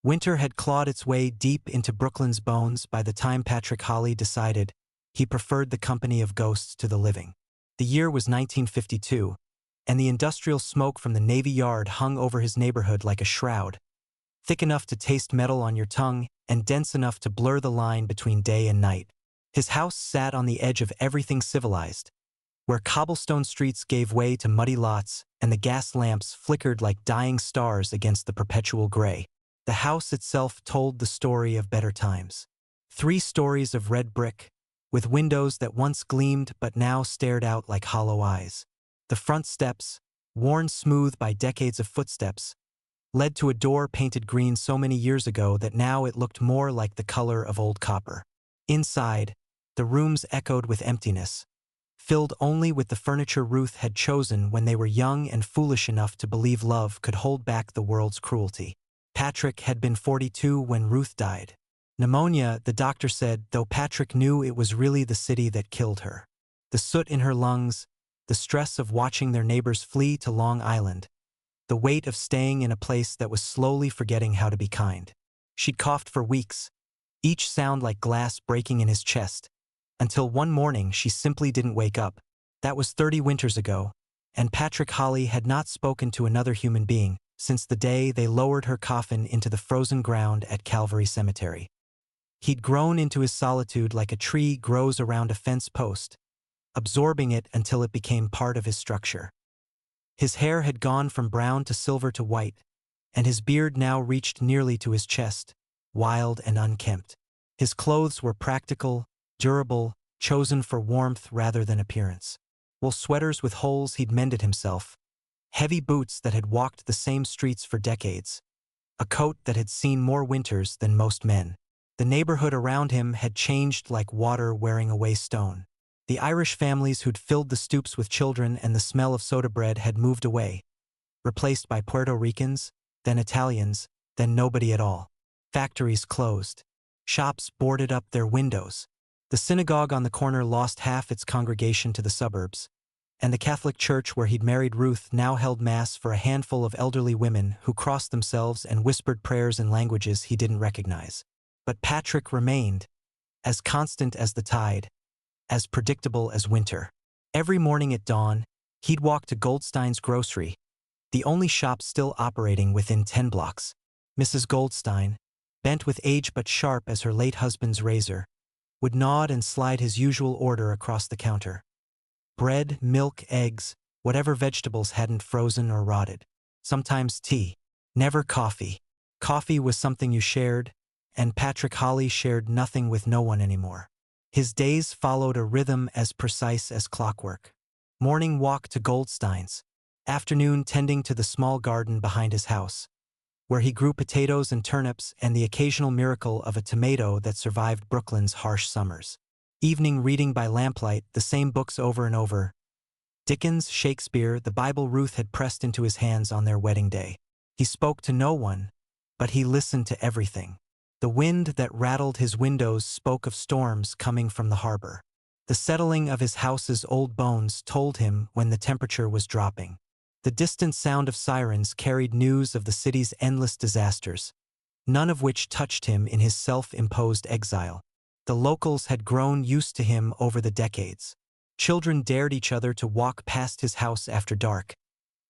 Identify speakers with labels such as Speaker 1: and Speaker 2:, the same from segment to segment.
Speaker 1: Winter had clawed its way deep into Brooklyn's bones by the time Patrick Vale decided he preferred the company of ghosts to the living. The year was 1952, and the industrial smoke from the Navy Yard hung over his neighborhood like a shroud, thick enough to taste metal on your tongue and dense enough to blur the line between day and night. His house sat on the edge of everything civilized, where cobblestone streets gave way to muddy lots and the gas lamps flickered like dying stars against the perpetual gray. The house itself told the story of better times. 3 stories of red brick, with windows that once gleamed but now stared out like hollow eyes. The front steps, worn smooth by decades of footsteps, led to a door painted green so many years ago that now it looked more like the color of old copper. Inside, the rooms echoed with emptiness, filled only with the furniture Ruth had chosen when they were young and foolish enough to believe love could hold back the world's cruelty. Patrick had been 42 when Ruth died. Pneumonia, the doctor said, though Patrick knew it was really the city that killed her. The soot in her lungs, the stress of watching their neighbors flee to Long Island, the weight of staying in a place that was slowly forgetting how to be kind. She'd coughed for weeks, each sound like glass breaking in his chest, until one morning she simply didn't wake up. That was 30 winters ago, and Patrick Vale had not spoken to another human being since the day they lowered her coffin into the frozen ground at Calvary Cemetery. He'd grown into his solitude like a tree grows around a fence post, absorbing it until it became part of his structure. His hair had gone from brown to silver to white, and his beard now reached nearly to his chest, wild and unkempt. His clothes were practical, durable, chosen for warmth rather than appearance. Wool sweaters with holes he'd mended himself, heavy boots that had walked the same streets for decades, a coat that had seen more winters than most men. The neighborhood around him had changed like water wearing away stone. The Irish families who'd filled the stoops with children and the smell of soda bread had moved away, replaced by Puerto Ricans, then Italians, then nobody at all. Factories closed. Shops boarded up their windows. The synagogue on the corner lost half its congregation to the suburbs, and the Catholic church where he'd married Ruth now held mass for a handful of elderly women who crossed themselves and whispered prayers in languages he didn't recognize. But Patrick remained, as constant as the tide, as predictable as winter. Every morning at dawn, he'd walk to Goldstein's grocery, the only shop still operating within 10 blocks. Mrs. Goldstein, bent with age but sharp as her late husband's razor, would nod and slide his usual order across the counter. Bread, milk, eggs, whatever vegetables hadn't frozen or rotted. Sometimes tea. Never coffee. Coffee was something you shared, and Patrick Vale shared nothing with no one anymore. His days followed a rhythm as precise as clockwork. Morning walk to Goldstein's. Afternoon tending to the small garden behind his house, where he grew potatoes and turnips and the occasional miracle of a tomato that survived Brooklyn's harsh summers. Evening reading by lamplight, the same books over and over. Dickens, Shakespeare, the Bible Ruth had pressed into his hands on their wedding day. He spoke to no one, but he listened to everything. The wind that rattled his windows spoke of storms coming from the harbor. The settling of his house's old bones told him when the temperature was dropping. The distant sound of sirens carried news of the city's endless disasters, none of which touched him in his self-imposed exile. The locals had grown used to him over the decades. Children dared each other to walk past his house after dark,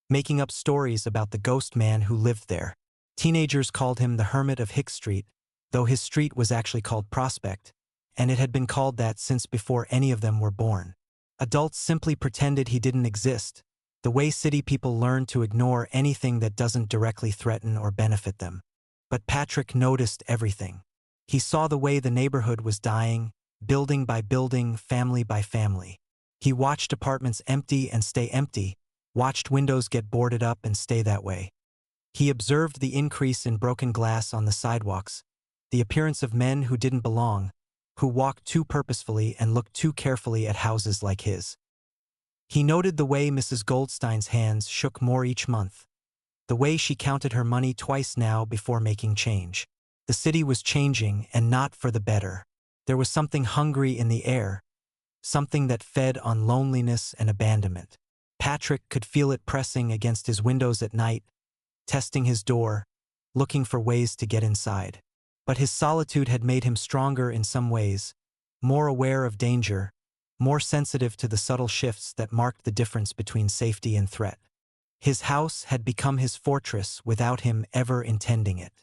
Speaker 1: making up stories about the ghost man who lived there. Teenagers called him the Hermit of Hick Street, though his street was actually called Prospect, and it had been called that since before any of them were born. Adults simply pretended he didn't exist, the way city people learn to ignore anything that doesn't directly threaten or benefit them. But Patrick noticed everything. He saw the way the neighborhood was dying, building by building, family by family. He watched apartments empty and stay empty, watched windows get boarded up and stay that way. He observed the increase in broken glass on the sidewalks, the appearance of men who didn't belong, who walked too purposefully and looked too carefully at houses like his. He noted the way Mrs. Goldstein's hands shook more each month, the way she counted her money twice now before making change. The city was changing, and not for the better. There was something hungry in the air, something that fed on loneliness and abandonment. Patrick could feel it pressing against his windows at night, testing his door, looking for ways to get inside. But his solitude had made him stronger in some ways, more aware of danger, more sensitive to the subtle shifts that marked the difference between safety and threat. His house had become his fortress without him ever intending it.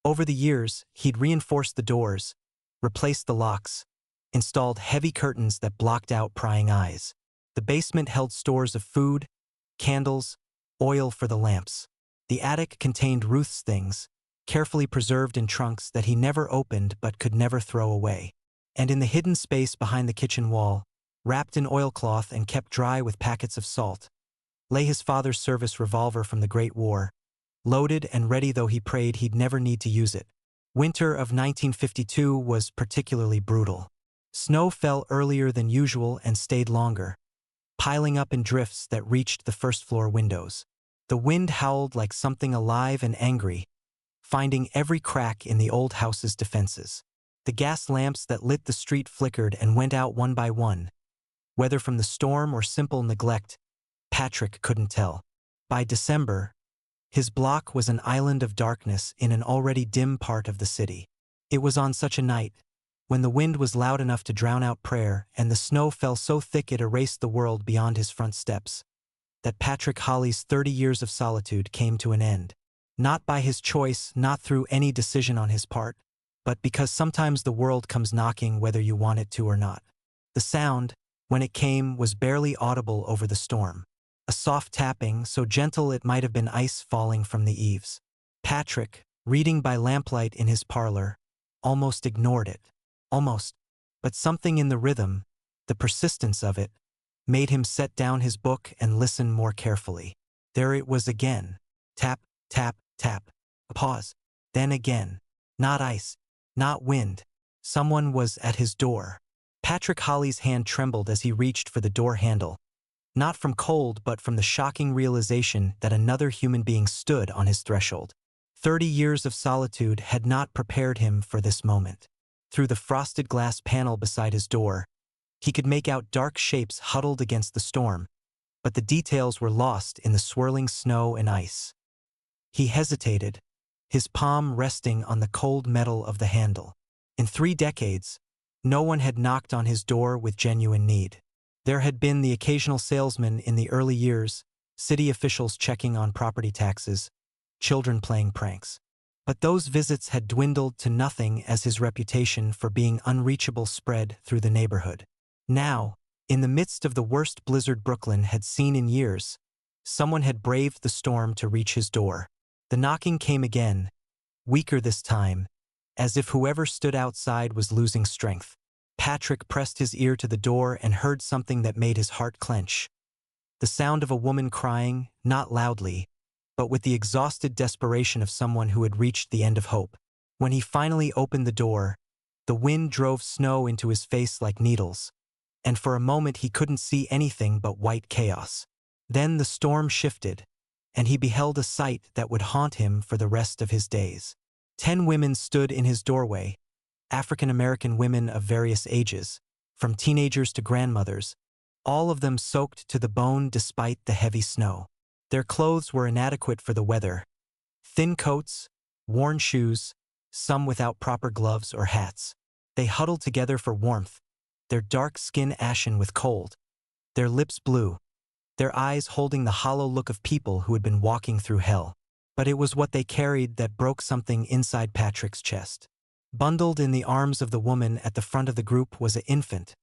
Speaker 1: Over the years, he'd reinforced the doors, replaced the locks, installed heavy curtains that blocked out prying eyes. The basement held stores of food, candles, oil for the lamps. The attic contained Ruth's things, carefully preserved in trunks that he never opened but could never throw away. And in the hidden space behind the kitchen wall, wrapped in oilcloth and kept dry with packets of salt, lay his father's service revolver from the Great War, loaded and ready though he prayed he'd never need to use it. Winter of 1952 was particularly brutal. Snow fell earlier than usual and stayed longer, piling up in drifts that reached the first-floor windows. The wind howled like something alive and angry, finding every crack in the old house's defenses. The gas lamps that lit the street flickered and went out one by one. Whether from the storm or simple neglect, Patrick couldn't tell. By December, his block was an island of darkness in an already dim part of the city. It was on such a night, when the wind was loud enough to drown out prayer and the snow fell so thick it erased the world beyond his front steps, that Patrick Vale's 30 years of solitude came to an end. Not by his choice, not through any decision on his part, but because sometimes the world comes knocking whether you want it to or not. The sound, when it came, was barely audible over the storm. A soft tapping, so gentle it might have been ice falling from the eaves. Patrick, reading by lamplight in his parlor, almost ignored it. Almost. But something in the rhythm, the persistence of it, made him set down his book and listen more carefully. There it was again. Tap, tap, tap. A pause. Then again. Not ice. Not wind. Someone was at his door. Patrick Vale's hand trembled as he reached for the door handle. Not from cold, but from the shocking realization that another human being stood on his threshold. 30 years of solitude had not prepared him for this moment. Through the frosted glass panel beside his door, he could make out dark shapes huddled against the storm, but the details were lost in the swirling snow and ice. He hesitated, his palm resting on the cold metal of the handle. In 3 decades, no one had knocked on his door with genuine need. There had been the occasional salesman in the early years, city officials checking on property taxes, children playing pranks. But those visits had dwindled to nothing as his reputation for being unreachable spread through the neighborhood. Now, in the midst of the worst blizzard Brooklyn had seen in years, someone had braved the storm to reach his door. The knocking came again, weaker this time, as if whoever stood outside was losing strength. Patrick pressed his ear to the door and heard something that made his heart clench. The sound of a woman crying, not loudly, but with the exhausted desperation of someone who had reached the end of hope. When he finally opened the door, the wind drove snow into his face like needles, and for a moment he couldn't see anything but white chaos. Then the storm shifted, and he beheld a sight that would haunt him for the rest of his days. 10 women stood in his doorway, African-American women of various ages, from teenagers to grandmothers, all of them soaked to the bone despite the heavy snow. Their clothes were inadequate for the weather. Thin coats, worn shoes, some without proper gloves or hats. They huddled together for warmth, their dark skin ashen with cold, their lips blue, their eyes holding the hollow look of people who had been walking through hell. But it was what they carried that broke something inside Patrick's chest. Bundled in the arms of the woman at the front of the group was an infant,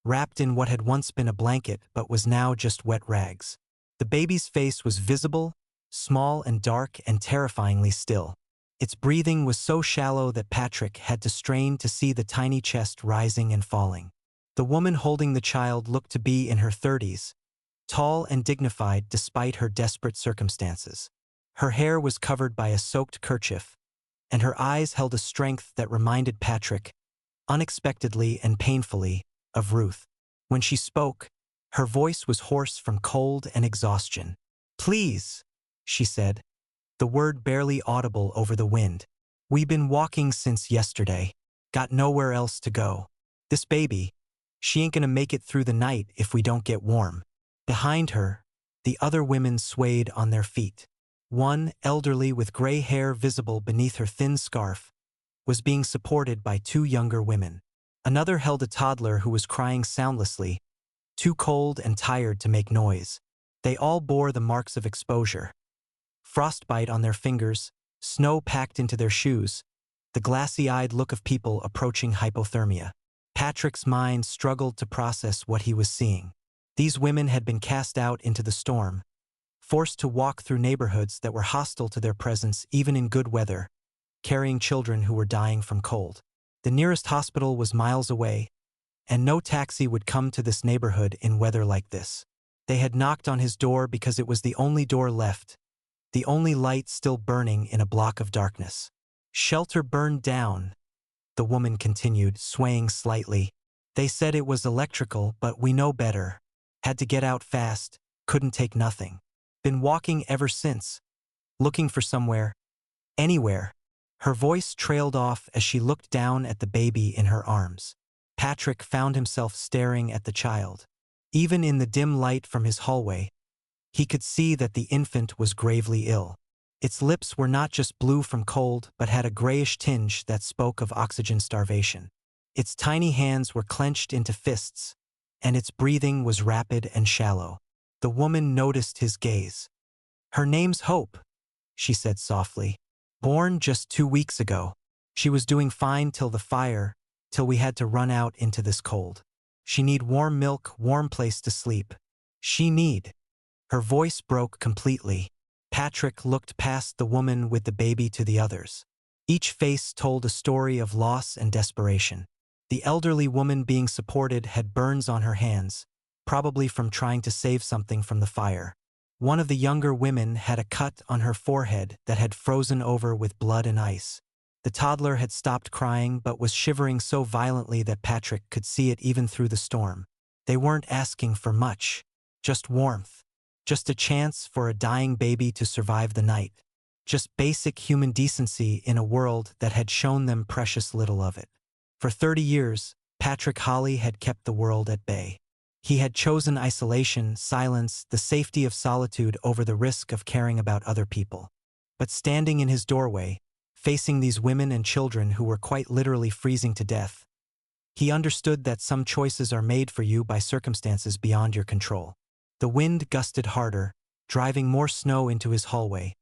Speaker 1: wrapped in what had once been a blanket but was now just wet rags. The baby's face was visible, small and dark and terrifyingly still. Its breathing was so shallow that Patrick had to strain to see the tiny chest rising and falling. The woman holding the child looked to be in her 30s, tall and dignified despite her desperate circumstances. Her hair was covered by a soaked kerchief, and her eyes held a strength that reminded Patrick, unexpectedly and painfully, of Ruth. When she spoke, her voice was hoarse from cold and exhaustion. "Please," she said, the word barely audible over the wind. "We've been walking since yesterday. Got nowhere else to go. This baby, she ain't gonna make it through the night if we don't get warm." Behind her, the other women swayed on their feet. One, elderly with gray hair visible beneath her thin scarf, was being supported by two younger women. Another held a toddler who was crying soundlessly, too cold and tired to make noise. They all bore the marks of exposure. Frostbite on their fingers, snow packed into their shoes, the glassy-eyed look of people approaching hypothermia. Patrick's mind struggled to process what he was seeing. These women had been cast out into the storm, forced to walk through neighborhoods that were hostile to their presence even in good weather, carrying children who were dying from cold. The nearest hospital was miles away, and no taxi would come to this neighborhood in weather like this. They had knocked on his door because it was the only door left, the only light still burning in a block of darkness. Shelter burned down, the woman continued, swaying slightly. They said it was electrical, but we know better. Had to get out fast, couldn't take nothing. Been walking ever since, looking for somewhere, anywhere. Her voice trailed off as she looked down at the baby in her arms. Patrick found himself staring at the child. Even in the dim light from his hallway, he could see that the infant was gravely ill. Its lips were not just blue from cold but had a grayish tinge that spoke of oxygen starvation. Its tiny hands were clenched into fists, and its breathing was rapid and shallow. The woman noticed his gaze. "Her name's Hope," she said softly. "Born just 2 weeks ago. She was doing fine till the fire, till we had to run out into this cold. She need warm milk, warm place to sleep. She need." Her voice broke completely. Patrick looked past the woman with the baby to the others. Each face told a story of loss and desperation. The elderly woman being supported had burns on her hands, probably from trying to save something from the fire. One of the younger women had a cut on her forehead that had frozen over with blood and ice. The toddler had stopped crying but was shivering so violently that Patrick could see it even through the storm. They weren't asking for much, just warmth. Just a chance for a dying baby to survive the night. Just basic human decency in a world that had shown them precious little of it. For 30 years, Patrick Vale had kept the world at bay. He had chosen isolation, silence, the safety of solitude over the risk of caring about other people. But standing in his doorway, facing these women and children who were quite literally freezing to death, he understood that some choices are made for you by circumstances beyond your control. The wind gusted harder, driving more snow into his hallway,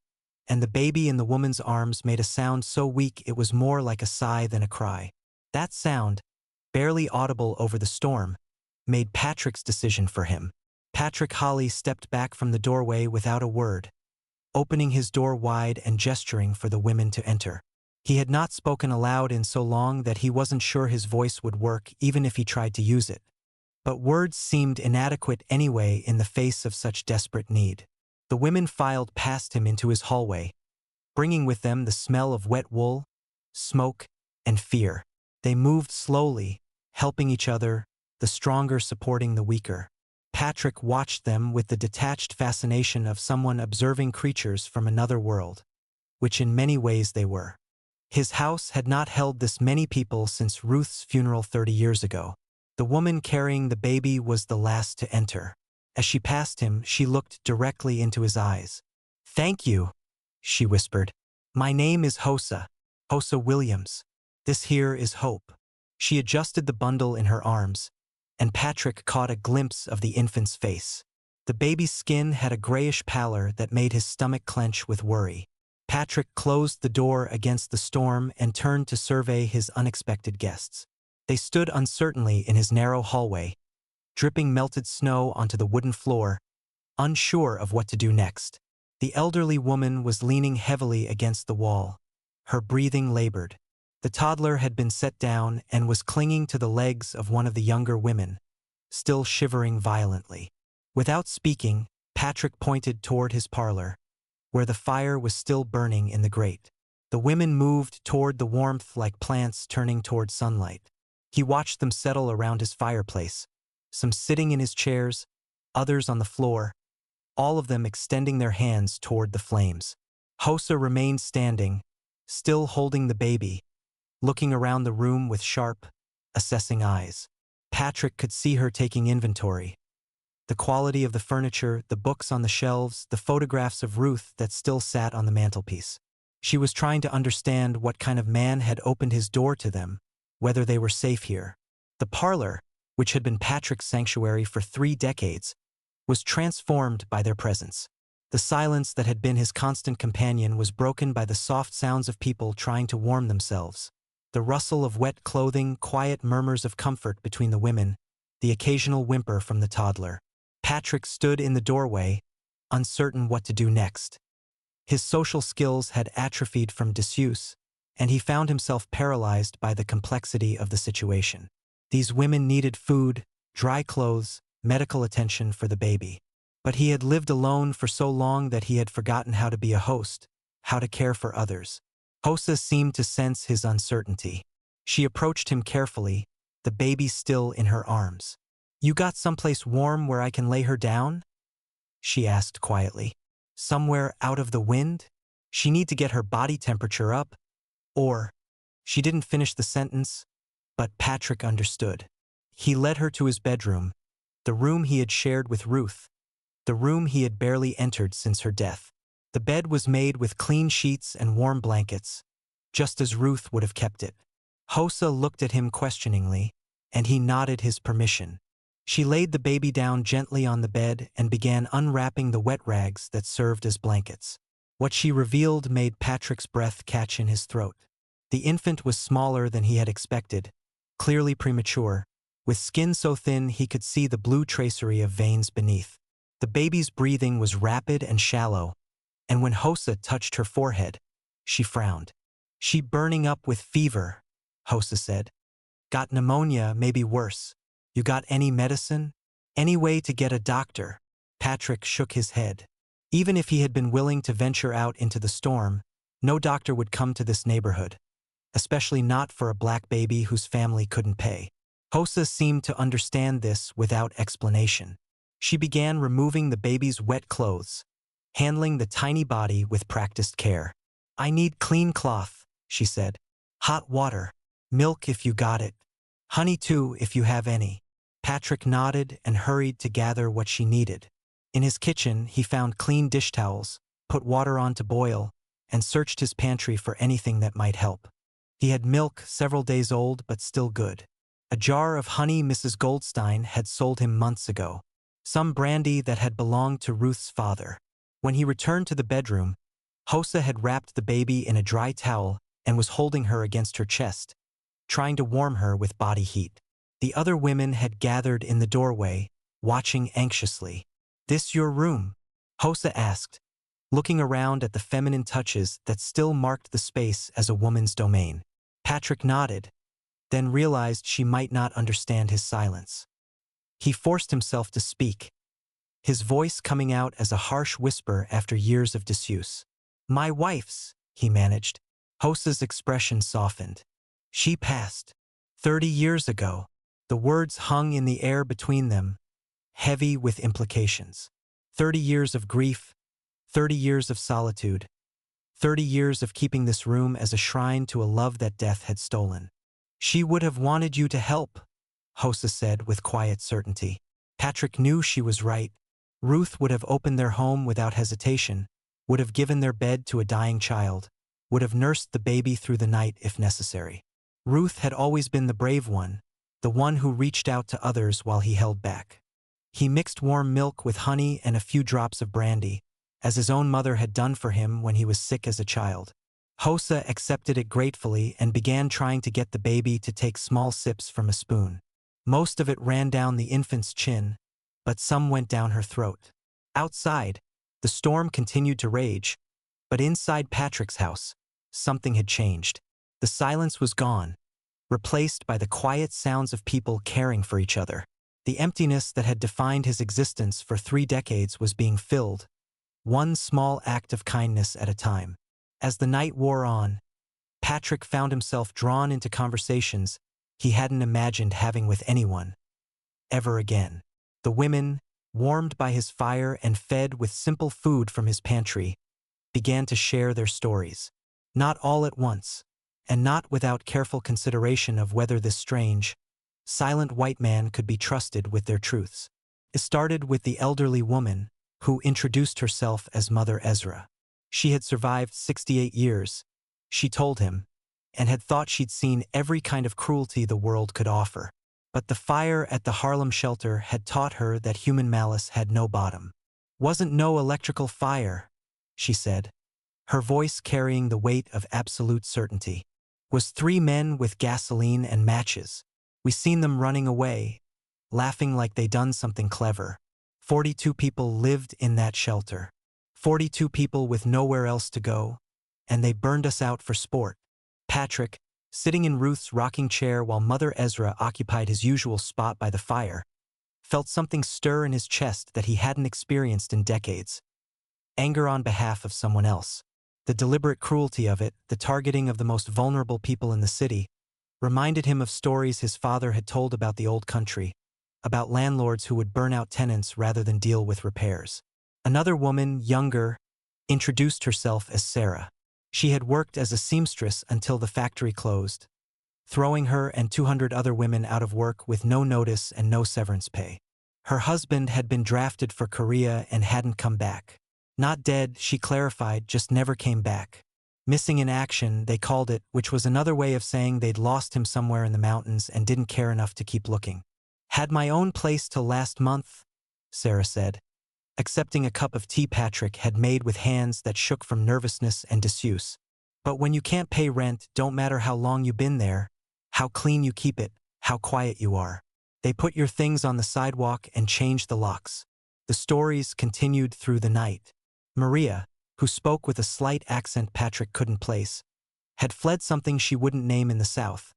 Speaker 1: and the baby in the woman's arms made a sound so weak it was more like a sigh than a cry. That sound, barely audible over the storm, made Patrick's decision for him. Patrick Vale stepped back from the doorway without a word, opening his door wide and gesturing for the women to enter. He had not spoken aloud in so long that he wasn't sure his voice would work even if he tried to use it. But words seemed inadequate anyway in the face of such desperate need. The women filed past him into his hallway, bringing with them the smell of wet wool, smoke, and fear. They moved slowly, helping each other, the stronger supporting the weaker. Patrick watched them with the detached fascination of someone observing creatures from another world, which in many ways they were. His house had not held this many people since Ruth's funeral 30 years ago. The woman carrying the baby was the last to enter. As she passed him, she looked directly into his eyes. "Thank you," she whispered. "My name is Hosa Williams. This here is Hope." She adjusted the bundle in her arms, and Patrick caught a glimpse of the infant's face. The baby's skin had a grayish pallor that made his stomach clench with worry. Patrick closed the door against the storm and turned to survey his unexpected guests. They stood uncertainly in his narrow hallway, dripping melted snow onto the wooden floor, unsure of what to do next. The elderly woman was leaning heavily against the wall, her breathing labored. The toddler had been set down and was clinging to the legs of one of the younger women, still shivering violently. Without speaking, Patrick pointed toward his parlor, where the fire was still burning in the grate. The women moved toward the warmth like plants turning toward sunlight. He watched them settle around his fireplace, some sitting in his chairs, others on the floor, all of them extending their hands toward the flames. Hosa remained standing, still holding the baby, looking around the room with sharp, assessing eyes. Patrick could see her taking inventory, The quality of the furniture, the books on the shelves, the photographs of Ruth that still sat on the mantelpiece. She was trying to understand what kind of man had opened his door to them, whether they were safe here. The parlor, which had been Patrick's sanctuary for 3 decades, was transformed by their presence. The silence that had been his constant companion was broken by the soft sounds of people trying to warm themselves. The rustle of wet clothing, quiet murmurs of comfort between the women, the occasional whimper from the toddler. Patrick stood in the doorway, uncertain what to do next. His social skills had atrophied from disuse, and he found himself paralyzed by the complexity of the situation. These women needed food, dry clothes, medical attention for the baby. But he had lived alone for so long that he had forgotten how to be a host, how to care for others. Hosa seemed to sense his uncertainty. She approached him carefully, the baby still in her arms. "You got someplace warm where I can lay her down?" she asked quietly. "Somewhere out of the wind? She need to get her body temperature up." Or, she didn't finish the sentence, but Patrick understood. He led her to his bedroom, the room he had shared with Ruth, the room he had barely entered since her death. The bed was made with clean sheets and warm blankets, just as Ruth would have kept it. Hosa looked at him questioningly, and he nodded his permission. She laid the baby down gently on the bed and began unwrapping the wet rags that served as blankets. What she revealed made Patrick's breath catch in his throat. The infant was smaller than he had expected, clearly premature, with skin so thin he could see the blue tracery of veins beneath. The baby's breathing was rapid and shallow, and when Hosa touched her forehead, she frowned. "She burning up with fever," Hosa said. "Got pneumonia, maybe worse. You got any medicine? Any way to get a doctor?" Patrick shook his head. Even if he had been willing to venture out into the storm, no doctor would come to this neighborhood, especially not for a black baby whose family couldn't pay. Hosa seemed to understand this without explanation. She began removing the baby's wet clothes, handling the tiny body with practiced care. "I need clean cloth," she said. "Hot water. Milk if you got it. Honey too if you have any." Patrick nodded and hurried to gather what she needed. In his kitchen, he found clean dish towels, put water on to boil, and searched his pantry for anything that might help. He had milk several days old but still good. A jar of honey Mrs. Goldstein had sold him months ago. Some brandy that had belonged to Ruth's father. When he returned to the bedroom, Hosa had wrapped the baby in a dry towel and was holding her against her chest, trying to warm her with body heat. The other women had gathered in the doorway, watching anxiously. "This your room?" Hosa asked, looking around at the feminine touches that still marked the space as a woman's domain. Patrick nodded, then realized she might not understand his silence. He forced himself to speak, his voice coming out as a harsh whisper after years of disuse. "My wife's," he managed. Hosa's expression softened. "She passed 30 years ago." The words hung in the air between them, heavy with implications. 30 years of grief, 30 years of solitude, 30 years of keeping this room as a shrine to a love that death had stolen. "She would have wanted you to help," Hosa said with quiet certainty. Patrick knew she was right. Ruth would have opened their home without hesitation, would have given their bed to a dying child, would have nursed the baby through the night if necessary. Ruth had always been the brave one, the one who reached out to others while he held back. He mixed warm milk with honey and a few drops of brandy, as his own mother had done for him when he was sick as a child. Hosa accepted it gratefully and began trying to get the baby to take small sips from a spoon. Most of it ran down the infant's chin, but some went down her throat. Outside, the storm continued to rage, but inside Patrick's house, something had changed. The silence was gone, replaced by the quiet sounds of people caring for each other. The emptiness that had defined his existence for 3 decades was being filled, one small act of kindness at a time. As the night wore on, Patrick found himself drawn into conversations he hadn't imagined having with anyone ever again. The women, warmed by his fire and fed with simple food from his pantry, began to share their stories. Not all at once, and not without careful consideration of whether this strange, silent white man could be trusted with their truths. It started with the elderly woman, who introduced herself as Mother Ezra. She had survived 68 years, she told him, and had thought she'd seen every kind of cruelty the world could offer. But the fire at the Harlem shelter had taught her that human malice had no bottom. "Wasn't no electrical fire," she said, her voice carrying the weight of absolute certainty. "Was 3 men with gasoline and matches. We seen them running away, laughing like they done something clever. 42 people lived in that shelter. 42 people with nowhere else to go, and they burned us out for sport." Patrick, sitting in Ruth's rocking chair while Mother Ezra occupied his usual spot by the fire, felt something stir in his chest that he hadn't experienced in decades. Anger on behalf of someone else. The deliberate cruelty of it, the targeting of the most vulnerable people in the city, reminded him of stories his father had told about the old country, about landlords who would burn out tenants rather than deal with repairs. Another woman, younger, introduced herself as Sarah. She had worked as a seamstress until the factory closed, throwing her and 200 other women out of work with no notice and no severance pay. Her husband had been drafted for Korea and hadn't come back. Not dead, she clarified, just never came back. Missing in action, they called it, which was another way of saying they'd lost him somewhere in the mountains and didn't care enough to keep looking. "Had my own place till last month," Sarah said, accepting a cup of tea Patrick had made with hands that shook from nervousness and disuse. "But when you can't pay rent, don't matter how long you've been there, how clean you keep it, how quiet you are. They put your things on the sidewalk and change the locks." The stories continued through the night. Maria, who spoke with a slight accent Patrick couldn't place, had fled something she wouldn't name in the South,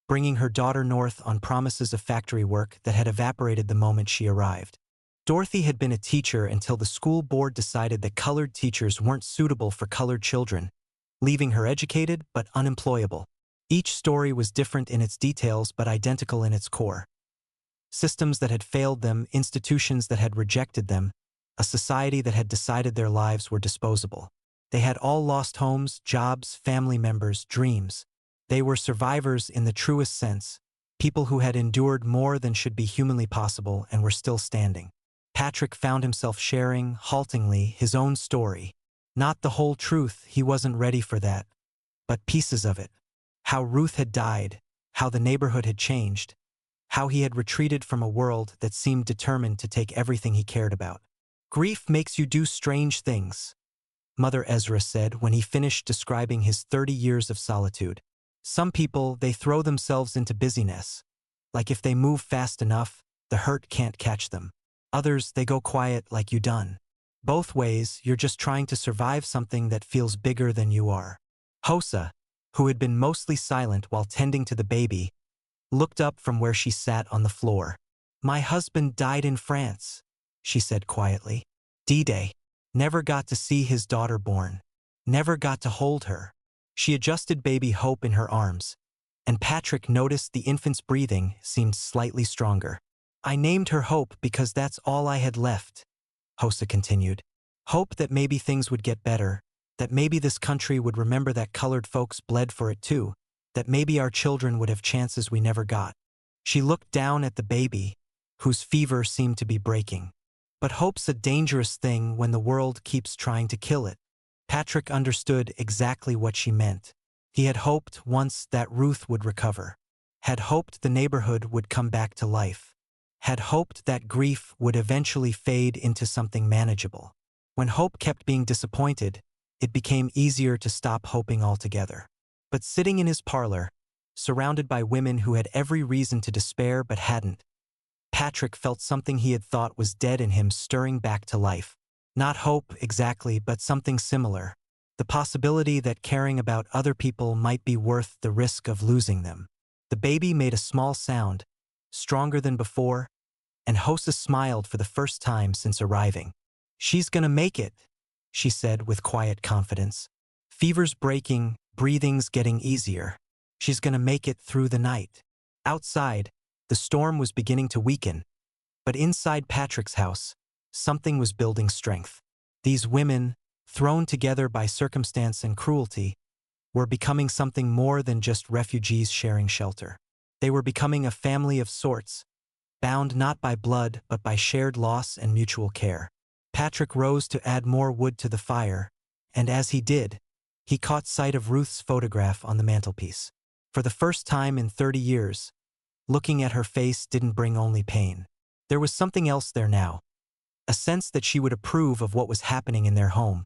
Speaker 1: bringing her daughter north on promises of factory work that had evaporated the moment she arrived. Dorothy had been a teacher until the school board decided that colored teachers weren't suitable for colored children, leaving her educated but unemployable. Each story was different in its details but identical in its core. Systems that had failed them, institutions that had rejected them, a society that had decided their lives were disposable. They had all lost homes, jobs, family members, dreams. They were survivors in the truest sense, people who had endured more than should be humanly possible and were still standing. Patrick found himself sharing, haltingly, his own story. Not the whole truth, he wasn't ready for that, but pieces of it. How Ruth had died, how the neighborhood had changed, how he had retreated from a world that seemed determined to take everything he cared about. "Grief makes you do strange things," Mother Ezra said when he finished describing his 30 years of solitude. "Some people, they throw themselves into busyness. Like if they move fast enough, the hurt can't catch them. Others, they go quiet like you done. Both ways, you're just trying to survive something that feels bigger than you are." Hosa, who had been mostly silent while tending to the baby, looked up from where she sat on the floor. "My husband died in France," she said quietly. "D-Day. Never got to see his daughter born. Never got to hold her." She adjusted baby Hope in her arms, and Patrick noticed the infant's breathing seemed slightly stronger. "I named her Hope because that's all I had left," Hosa continued. "Hope that maybe things would get better, that maybe this country would remember that colored folks bled for it too, that maybe our children would have chances we never got." She looked down at the baby, whose fever seemed to be breaking. "But hope's a dangerous thing when the world keeps trying to kill it." Patrick understood exactly what she meant. He had hoped once that Ruth would recover, had hoped the neighborhood would come back to life, had hoped that grief would eventually fade into something manageable. When hope kept being disappointed, it became easier to stop hoping altogether. But sitting in his parlor, surrounded by women who had every reason to despair but hadn't, Patrick felt something he had thought was dead in him stirring back to life. Not hope exactly, but something similar. The possibility that caring about other people might be worth the risk of losing them. The baby made a small sound, stronger than before, and Hosa smiled for the first time since arriving. "She's gonna make it," she said with quiet confidence. "Fever's breaking, breathing's getting easier. She's gonna make it through the night." Outside, the storm was beginning to weaken, but inside Patrick's house, something was building strength. These women, thrown together by circumstance and cruelty, were becoming something more than just refugees sharing shelter. They were becoming a family of sorts, bound not by blood but by shared loss and mutual care. Patrick rose to add more wood to the fire, and as he did, he caught sight of Ruth's photograph on the mantelpiece. For the first time in 30 years, looking at her face didn't bring only pain. There was something else there now, a sense that she would approve of what was happening in their home,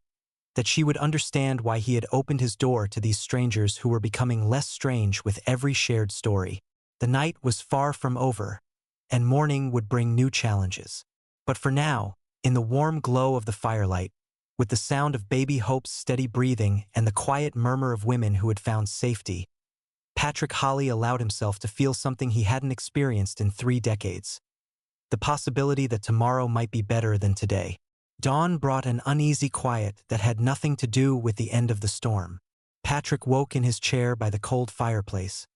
Speaker 1: that she would understand why he had opened his door to these strangers who were becoming less strange with every shared story. The night was far from over, and morning would bring new challenges. But for now, in the warm glow of the firelight, with the sound of baby Hope's steady breathing and the quiet murmur of women who had found safety, Patrick Vale allowed himself to feel something he hadn't experienced in 3 decades. The possibility that tomorrow might be better than today. Dawn brought an uneasy quiet that had nothing to do with the end of the storm. Patrick woke in his chair by the cold fireplace,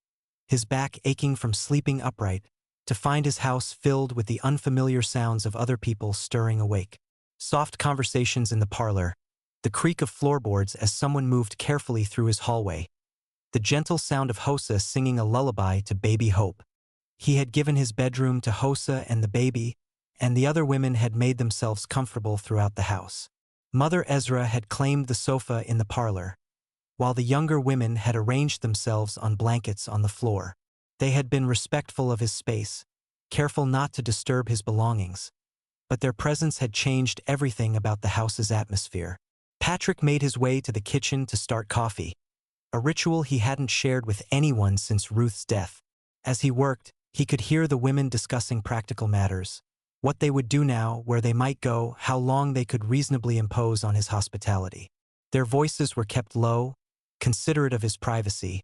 Speaker 1: his back aching from sleeping upright, to find his house filled with the unfamiliar sounds of other people stirring awake. Soft conversations in the parlor, the creak of floorboards as someone moved carefully through his hallway, the gentle sound of Hosa singing a lullaby to baby Hope. He had given his bedroom to Hosa and the baby, and the other women had made themselves comfortable throughout the house. Mother Ezra had claimed the sofa in the parlor, while the younger women had arranged themselves on blankets on the floor. They had been respectful of his space, careful not to disturb his belongings, but their presence had changed everything about the house's atmosphere. Patrick made his way to the kitchen to start coffee, a ritual he hadn't shared with anyone since Ruth's death. As he worked, he could hear the women discussing practical matters, what they would do now, where they might go, how long they could reasonably impose on his hospitality. Their voices were kept low, considerate of his privacy,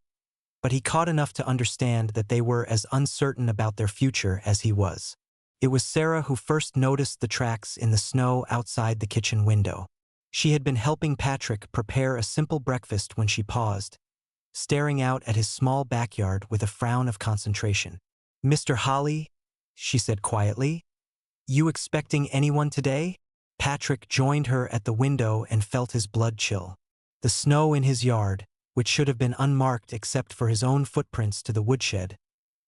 Speaker 1: but he caught enough to understand that they were as uncertain about their future as he was. It was Sarah who first noticed the tracks in the snow outside the kitchen window. She had been helping Patrick prepare a simple breakfast when she paused, staring out at his small backyard with a frown of concentration. "Mr. Vale," she said quietly, "you expecting anyone today?" Patrick joined her at the window and felt his blood chill. The snow in his yard, which should have been unmarked except for his own footprints to the woodshed,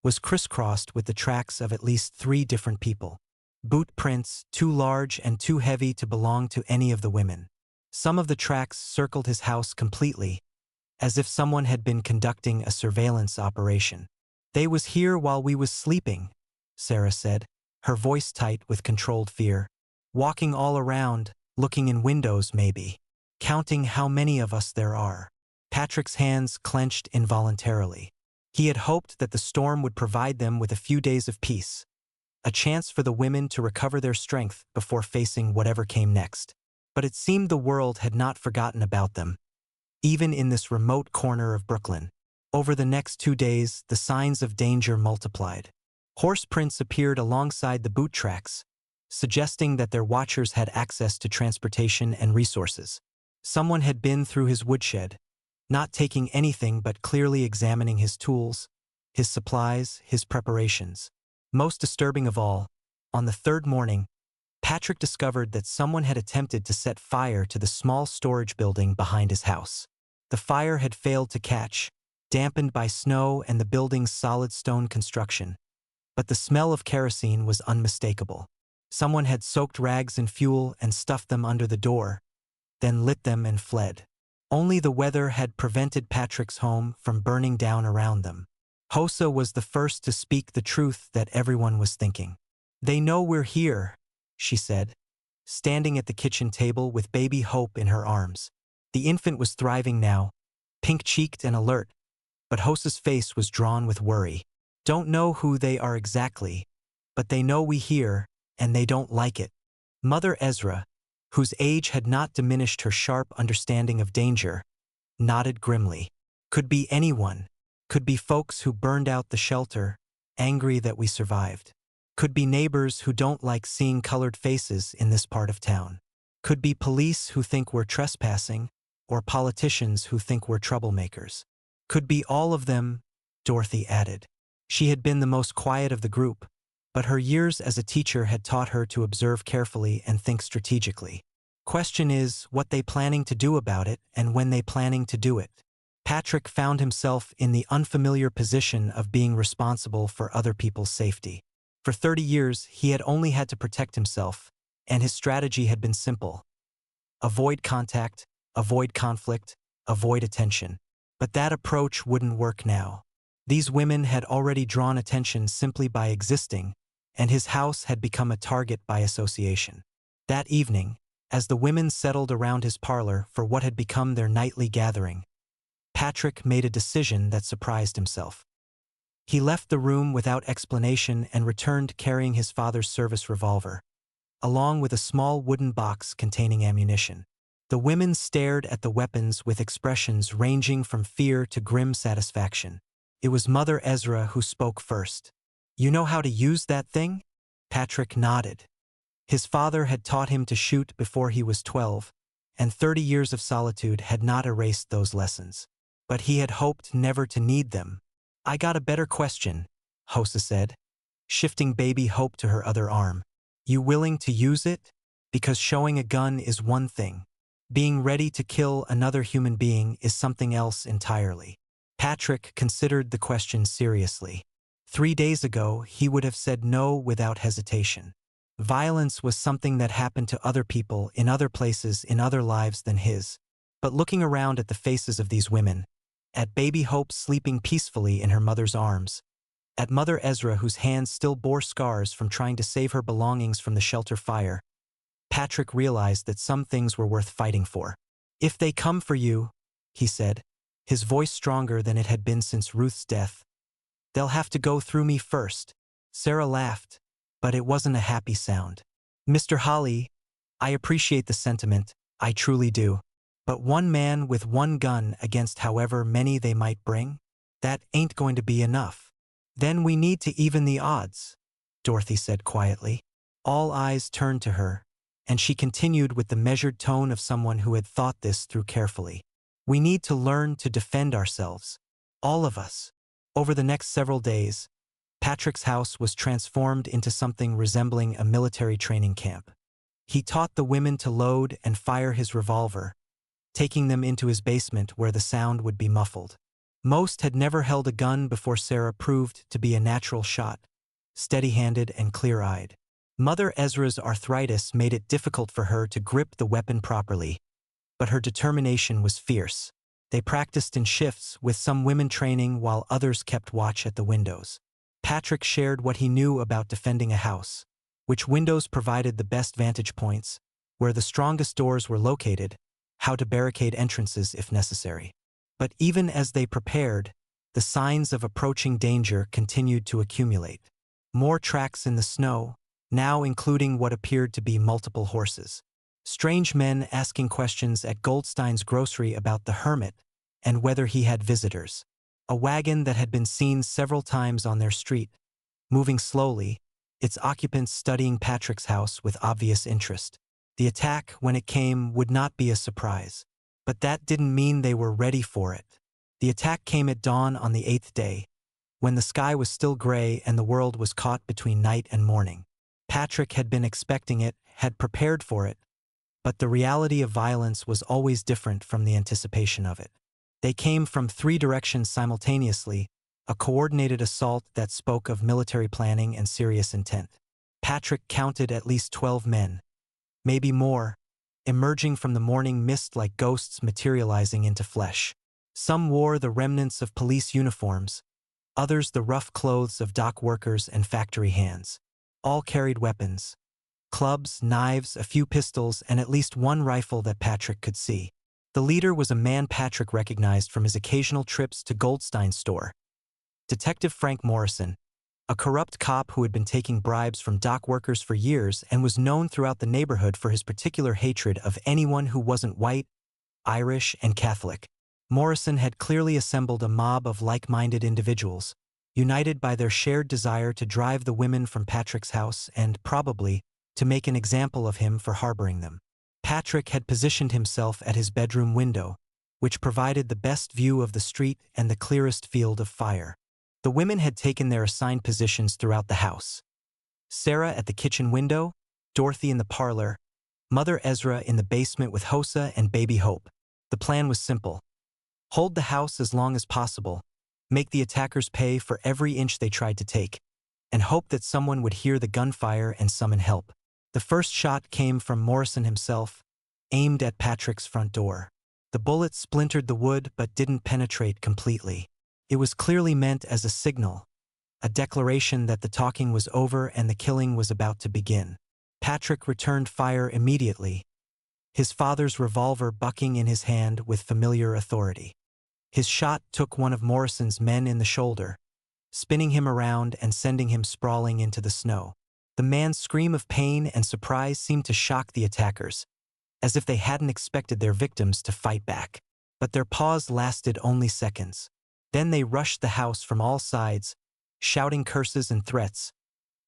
Speaker 1: was crisscrossed with the tracks of at least 3 different people. Boot prints, too large and too heavy to belong to any of the women. Some of the tracks circled his house completely, as if someone had been conducting a surveillance operation. "They was here while we was sleeping," Sarah said, her voice tight with controlled fear. "Walking all around, looking in windows maybe, counting how many of us there are." Patrick's hands clenched involuntarily. He had hoped that the storm would provide them with a few days of peace, a chance for the women to recover their strength before facing whatever came next. But it seemed the world had not forgotten about them, even in this remote corner of Brooklyn. Over the next 2 days, the signs of danger multiplied. Horse prints appeared alongside the boot tracks, suggesting that their watchers had access to transportation and resources. Someone had been through his woodshed, not taking anything but clearly examining his tools, his supplies, his preparations. Most disturbing of all, on the 3rd morning, Patrick discovered that someone had attempted to set fire to the small storage building behind his house. The fire had failed to catch, dampened by snow and the building's solid stone construction, but the smell of kerosene was unmistakable. Someone had soaked rags in fuel and stuffed them under the door, then lit them and fled. Only the weather had prevented Patrick's home from burning down around them. Hosa was the first to speak the truth that everyone was thinking. "They know we're here," she said, standing at the kitchen table with baby Hope in her arms. The infant was thriving now, pink-cheeked and alert, but Hosa's face was drawn with worry. "Don't know who they are exactly, but they know we here, and they don't like it." Mother Ezra, whose age had not diminished her sharp understanding of danger, nodded grimly. "Could be anyone. Could be folks who burned out the shelter, angry that we survived. Could be neighbors who don't like seeing colored faces in this part of town. Could be police who think we're trespassing, or politicians who think we're troublemakers. Could be all of them," Dorothy added. She had been the most quiet of the group, but her years as a teacher had taught her to observe carefully and think strategically. "Question is, what they planning to do about it and when they planning to do it?" Patrick found himself in the unfamiliar position of being responsible for other people's safety. For 30 years, he had only had to protect himself, and his strategy had been simple. Avoid contact, avoid conflict, avoid attention. But that approach wouldn't work now. These women had already drawn attention simply by existing, and his house had become a target by association. That evening, as the women settled around his parlor for what had become their nightly gathering, Patrick made a decision that surprised himself. He left the room without explanation and returned carrying his father's service revolver, along with a small wooden box containing ammunition. The women stared at the weapons with expressions ranging from fear to grim satisfaction. It was Mother Ezra who spoke first. "You know how to use that thing?" Patrick nodded. His father had taught him to shoot before he was 12, and 30 years of solitude had not erased those lessons. But he had hoped never to need them. "I got a better question," Hosa said, shifting baby Hope to her other arm. "You willing to use it? Because showing a gun is one thing. Being ready to kill another human being is something else entirely." Patrick considered the question seriously. 3 days ago, he would have said no without hesitation. Violence was something that happened to other people in other places in other lives than his. But looking around at the faces of these women, at baby Hope sleeping peacefully in her mother's arms, at Mother Ezra whose hands still bore scars from trying to save her belongings from the shelter fire, Patrick realized that some things were worth fighting for. "If they come for you," he said, his voice stronger than it had been since Ruth's death, "they'll have to go through me first." Sarah laughed, but it wasn't a happy sound. "Mr. Holly, I appreciate the sentiment, I truly do. But one man with one gun against however many they might bring? That ain't going to be enough." "Then we need to even the odds," Dorothy said quietly. All eyes turned to her, and she continued with the measured tone of someone who had thought this through carefully. "We need to learn to defend ourselves. All of us." Over the next several days, Patrick's house was transformed into something resembling a military training camp. He taught the women to load and fire his revolver, taking them into his basement where the sound would be muffled. Most had never held a gun before Sarah proved to be a natural shot, steady-handed and clear-eyed. Mother Ezra's arthritis made it difficult for her to grip the weapon properly, but her determination was fierce. They practiced in shifts, with some women training while others kept watch at the windows. Patrick shared what he knew about defending a house, which windows provided the best vantage points, where the strongest doors were located, how to barricade entrances if necessary. But even as they prepared, the signs of approaching danger continued to accumulate. More tracks in the snow, now including what appeared to be multiple horses. Strange men asking questions at Goldstein's grocery about the hermit and whether he had visitors. A wagon that had been seen several times on their street, moving slowly, its occupants studying Patrick's house with obvious interest. The attack, when it came, would not be a surprise. But that didn't mean they were ready for it. The attack came at dawn on the 8th day, when the sky was still gray and the world was caught between night and morning. Patrick had been expecting it, had prepared for it, but the reality of violence was always different from the anticipation of it. They came from 3 directions simultaneously, a coordinated assault that spoke of military planning and serious intent. Patrick counted at least 12 men, maybe more, emerging from the morning mist like ghosts materializing into flesh. Some wore the remnants of police uniforms, others the rough clothes of dock workers and factory hands. All carried weapons: clubs, knives, a few pistols, and at least one rifle that Patrick could see. The leader was a man Patrick recognized from his occasional trips to Goldstein's store. Detective Frank Morrison, a corrupt cop who had been taking bribes from dock workers for years and was known throughout the neighborhood for his particular hatred of anyone who wasn't white, Irish, and Catholic. Morrison had clearly assembled a mob of like-minded individuals, united by their shared desire to drive the women from Patrick's house and, probably, to make an example of him for harboring them. Patrick had positioned himself at his bedroom window, which provided the best view of the street and the clearest field of fire. The women had taken their assigned positions throughout the house. Sarah at the kitchen window, Dorothy in the parlor, Mother Ezra in the basement with Hosa and baby Hope. The plan was simple: hold the house as long as possible, make the attackers pay for every inch they tried to take, and hoped that someone would hear the gunfire and summon help. The first shot came from Morrison himself, aimed at Patrick's front door. The bullet splintered the wood but didn't penetrate completely. It was clearly meant as a signal, a declaration that the talking was over and the killing was about to begin. Patrick returned fire immediately, his father's revolver bucking in his hand with familiar authority. His shot took one of Morrison's men in the shoulder, spinning him around and sending him sprawling into the snow. The man's scream of pain and surprise seemed to shock the attackers, as if they hadn't expected their victims to fight back. But their pause lasted only seconds. Then they rushed the house from all sides, shouting curses and threats,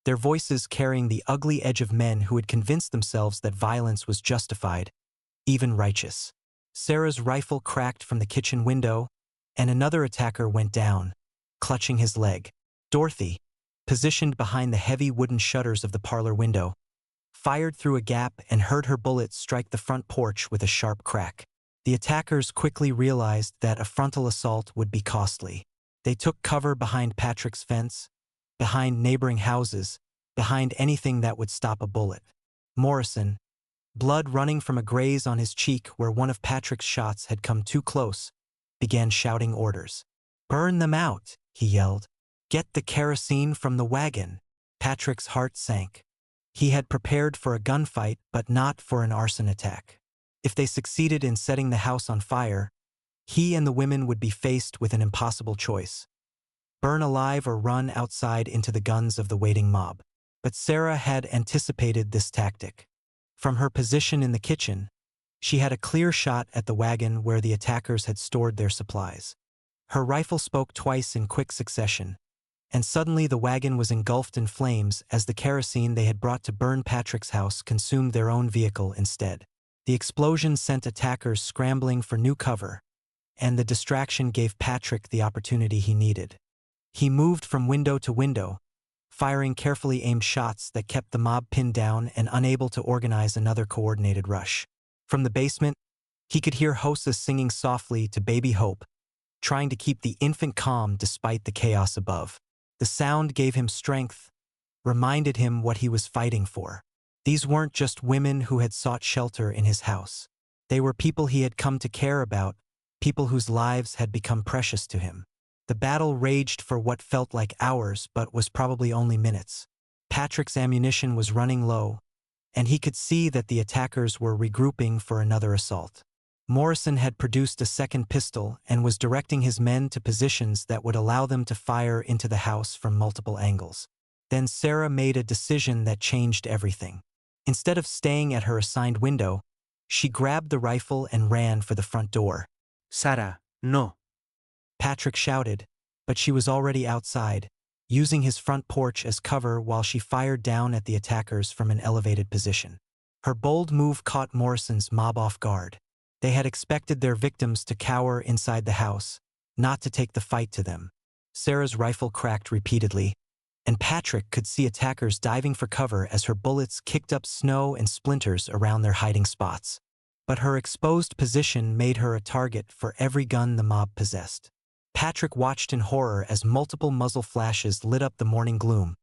Speaker 1: their voices carrying the ugly edge of men who had convinced themselves that violence was justified, even righteous. Sarah's rifle cracked from the kitchen window, and another attacker went down, clutching his leg. Dorothy, positioned behind the heavy wooden shutters of the parlor window, fired through a gap and heard her bullet strike the front porch with a sharp crack. The attackers quickly realized that a frontal assault would be costly. They took cover behind Patrick's fence, behind neighboring houses, behind anything that would stop a bullet. Morrison, blood running from a graze on his cheek where one of Patrick's shots had come too close, began shouting orders. "Burn them out," he yelled. "Get the kerosene from the wagon." Patrick's heart sank. He had prepared for a gunfight, but not for an arson attack. If they succeeded in setting the house on fire, he and the women would be faced with an impossible choice: burn alive or run outside into the guns of the waiting mob. But Sarah had anticipated this tactic. From her position in the kitchen, she had a clear shot at the wagon where the attackers had stored their supplies. Her rifle spoke twice in quick succession, and suddenly the wagon was engulfed in flames as the kerosene they had brought to burn Patrick's house consumed their own vehicle instead. The explosion sent attackers scrambling for new cover, and the distraction gave Patrick the opportunity he needed. He moved from window to window, firing carefully aimed shots that kept the mob pinned down and unable to organize another coordinated rush. From the basement, he could hear Hosa singing softly to Baby Hope, trying to keep the infant calm despite the chaos above. The sound gave him strength, reminded him what he was fighting for. These weren't just women who had sought shelter in his house. They were people he had come to care about, people whose lives had become precious to him. The battle raged for what felt like hours but was probably only minutes. Patrick's ammunition was running low, and he could see that the attackers were regrouping for another assault. Morrison had produced a second pistol and was directing his men to positions that would allow them to fire into the house from multiple angles. Then Sarah made a decision that changed everything. Instead of staying at her assigned window, she grabbed the rifle and ran for the front door.
Speaker 2: "Sarah, no."
Speaker 1: Patrick shouted, but she was already outside, using his front porch as cover while she fired down at the attackers from an elevated position. Her bold move caught Morrison's mob off guard. They had expected their victims to cower inside the house, not to take the fight to them. Sarah's rifle cracked repeatedly, and Patrick could see attackers diving for cover as her bullets kicked up snow and splinters around their hiding spots. But her exposed position made her a target for every gun the mob possessed. Patrick watched in horror as multiple muzzle flashes lit up the morning gloom,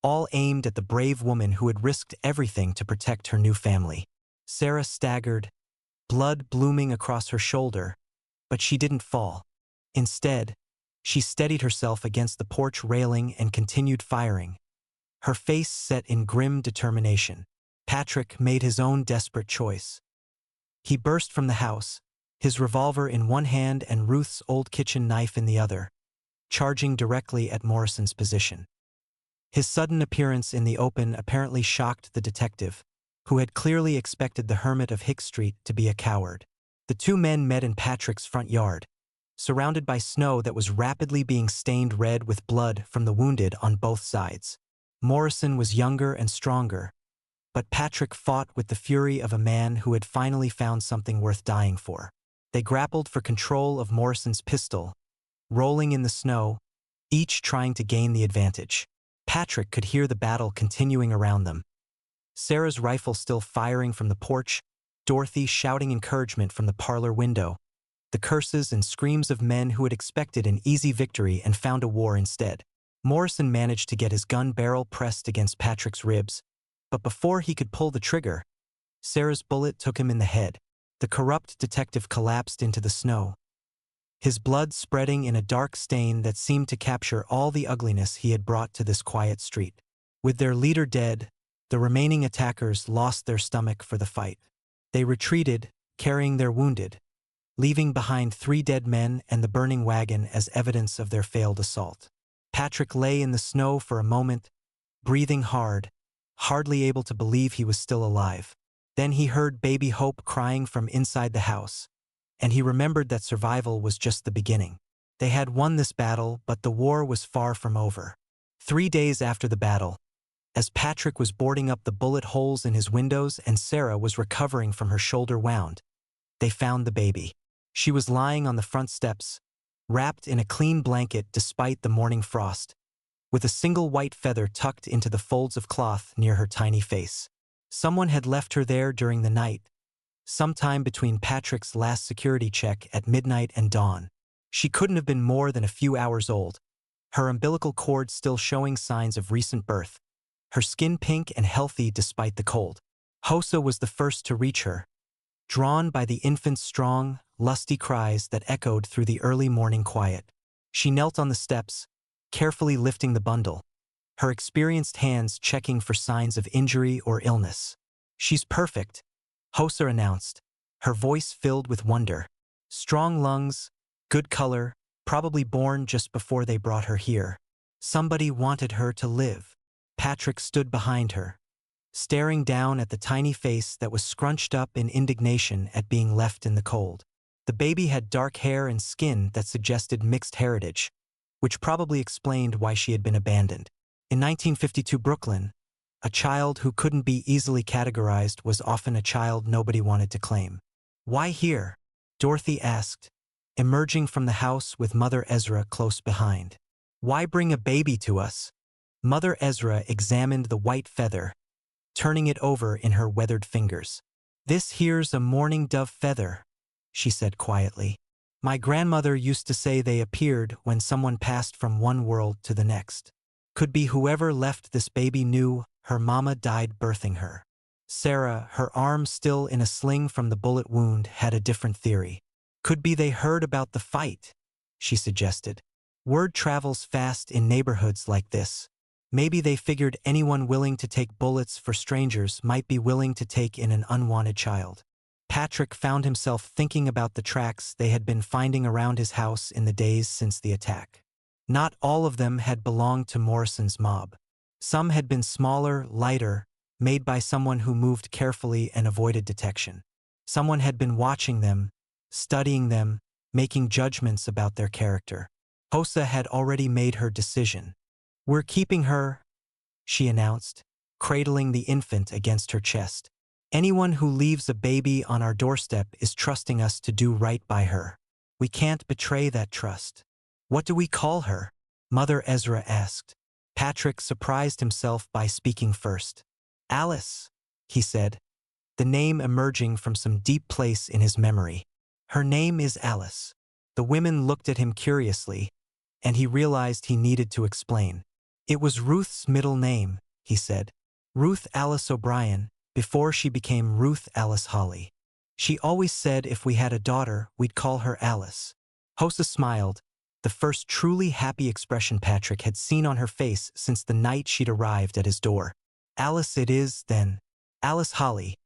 Speaker 1: all aimed at the brave woman who had risked everything to protect her new family. Sarah staggered, blood blooming across her shoulder, but she didn't fall. Instead, she steadied herself against the porch railing and continued firing, her face set in grim determination. Patrick made his own desperate choice. He burst from the house, his revolver in one hand and Ruth's old kitchen knife in the other, charging directly at Morrison's position. His sudden appearance in the open apparently shocked the detective, who had clearly expected the hermit of Hick Street to be a coward. The two men met in Patrick's front yard, surrounded by snow that was rapidly being stained red with blood from the wounded on both sides. Morrison was younger and stronger, but Patrick fought with the fury of a man who had finally found something worth dying for. They grappled for control of Morrison's pistol, rolling in the snow, each trying to gain the advantage. Patrick could hear the battle continuing around them. Sarah's rifle still firing from the porch, Dorothy shouting encouragement from the parlor window, the curses and screams of men who had expected an easy victory and found a war instead. Morrison managed to get his gun barrel pressed against Patrick's ribs, but before he could pull the trigger, Sarah's bullet took him in the head. The corrupt detective collapsed into the snow, his blood spreading in a dark stain that seemed to capture all the ugliness he had brought to this quiet street. With their leader dead, the remaining attackers lost their stomach for the fight. They retreated, carrying their wounded, leaving behind 3 dead men and the burning wagon as evidence of their failed assault. Patrick lay in the snow for a moment, breathing hard, hardly able to believe he was still alive. Then he heard baby Hope crying from inside the house, and he remembered that survival was just the beginning. They had won this battle, but the war was far from over. 3 days after the battle, as Patrick was boarding up the bullet holes in his windows and Sarah was recovering from her shoulder wound, they found the baby. She was lying on the front steps, wrapped in a clean blanket despite the morning frost, with a single white feather tucked into the folds of cloth near her tiny face. Someone had left her there during the night, sometime between Patrick's last security check at midnight and dawn. She couldn't have been more than a few hours old, her umbilical cord still showing signs of recent birth, her skin pink and healthy despite the cold. Hosa was the first to reach her, drawn by the infant's strong, lusty cries that echoed through the early morning quiet. She knelt on the steps, carefully lifting the bundle, her experienced hands checking for signs of injury or illness. "She's perfect," Hosa announced, her voice filled with wonder. "Strong lungs, good color, probably born just before they brought her here. Somebody wanted her to live." Patrick stood behind her, staring down at the tiny face that was scrunched up in indignation at being left in the cold. The baby had dark hair and skin that suggested mixed heritage, which probably explained why she had been abandoned. In 1952 Brooklyn, a child who couldn't be easily categorized was often a child nobody wanted to claim. "Why here?" Dorothy asked, emerging from the house with Mother Ezra close behind. "Why bring a baby to us?" Mother Ezra examined the white feather, turning it over in her weathered fingers. "This here's a mourning dove feather," she said quietly. "My grandmother used to say they appeared when someone passed from one world to the next. Could be whoever left this baby knew her mama died birthing her." Sarah, her arm still in a sling from the bullet wound, had a different theory. "Could be they heard about the fight," she suggested. "Word travels fast in neighborhoods like this. Maybe they figured anyone willing to take bullets for strangers might be willing to take in an unwanted child." Patrick found himself thinking about the tracks they had been finding around his house in the days since the attack. Not all of them had belonged to Morrison's mob. Some had been smaller, lighter, made by someone who moved carefully and avoided detection. Someone had been watching them, studying them, making judgments about their character. Hosa had already made her decision. "We're keeping her," she announced, cradling the infant against her chest. "Anyone who leaves a baby on our doorstep is trusting us to do right by her. We can't betray that trust." "What do we call her?" Mother Ezra asked. Patrick surprised himself by speaking first. "Alice," he said, the name emerging from some deep place in his memory. "Her name is Alice." The women looked at him curiously, and he realized he needed to explain. "It was Ruth's middle name," he said. "Ruth Alice O'Brien, before she became Ruth Alice Holly. She always said if we had a daughter, we'd call her Alice." Hosa smiled, the first truly happy expression Patrick had seen on her face since the night she'd arrived at his door. "Alice it is, then. Alice Holly,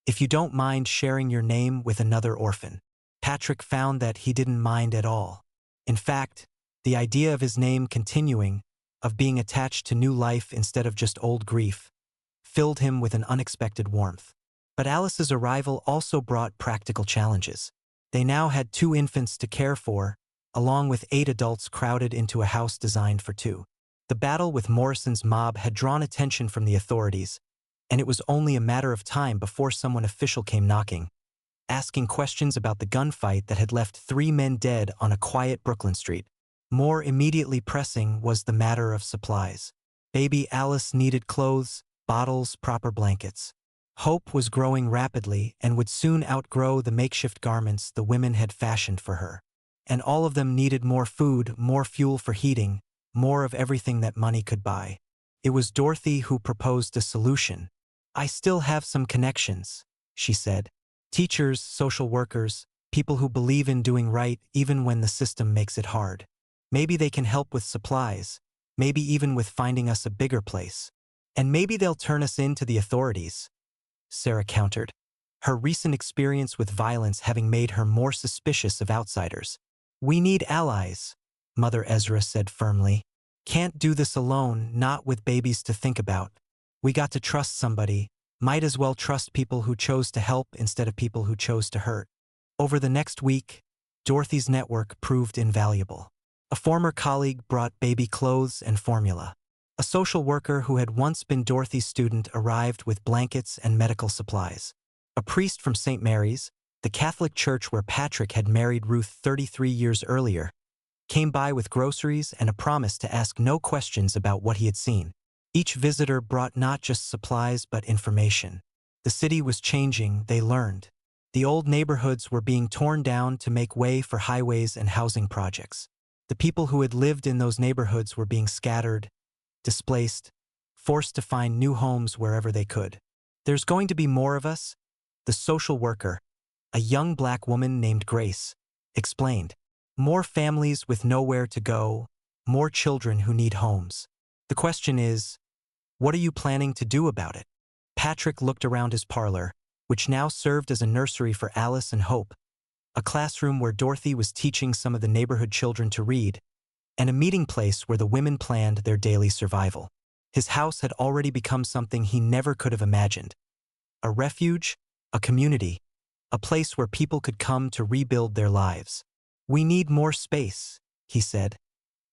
Speaker 1: if you don't mind sharing your name with another orphan." Patrick found that he didn't mind at all. In fact, the idea of his name continuing, of being attached to new life instead of just old grief, filled him with an unexpected warmth. But Alice's arrival also brought practical challenges. They now had 2 infants to care for, along with 8 adults crowded into a house designed for 2. The battle with Morrison's mob had drawn attention from the authorities, and it was only a matter of time before someone official came knocking, asking questions about the gunfight that had left 3 men dead on a quiet Brooklyn street. More immediately pressing was the matter of supplies. Baby Alice needed clothes, bottles, proper blankets. Hope was growing rapidly and would soon outgrow the makeshift garments the women had fashioned for her. And all of them needed more food, more fuel for heating, more of everything that money could buy. It was Dorothy who proposed a solution. "I still have some connections," she said. "Teachers, social workers, people who believe in doing right even when the system makes it hard. Maybe they can help with supplies, maybe even with finding us a bigger place. And maybe they'll turn us in to the authorities," Sarah countered, her recent experience with violence having made her more suspicious of outsiders. "We need allies," Mother Ezra said firmly. "Can't do this alone, not with babies to think about. We got to trust somebody, might as well trust people who chose to help instead of people who chose to hurt." Over the next week, Dorothy's network proved invaluable. A former colleague brought baby clothes and formula. A social worker who had once been Dorothy's student arrived with blankets and medical supplies. A priest from St. Mary's, the Catholic church where Patrick had married Ruth 33 years earlier, came by with groceries and a promise to ask no questions about what he had seen. Each visitor brought not just supplies but information. The city was changing, they learned. The old neighborhoods were being torn down to make way for highways and housing projects. The people who had lived in those neighborhoods were being scattered, displaced, forced to find new homes wherever they could. "There's going to be more of us," the social worker, a young black woman named Grace, explained. "More families with nowhere to go, more children who need homes. The question is, what are you planning to do about it?" Patrick looked around his parlor, which now served as a nursery for Alice and Hope, a classroom where Dorothy was teaching some of the neighborhood children to read, and a meeting place where the women planned their daily survival. His house had already become something he never could have imagined. A refuge, a community, a place where people could come to rebuild their lives. "We need more space," he said,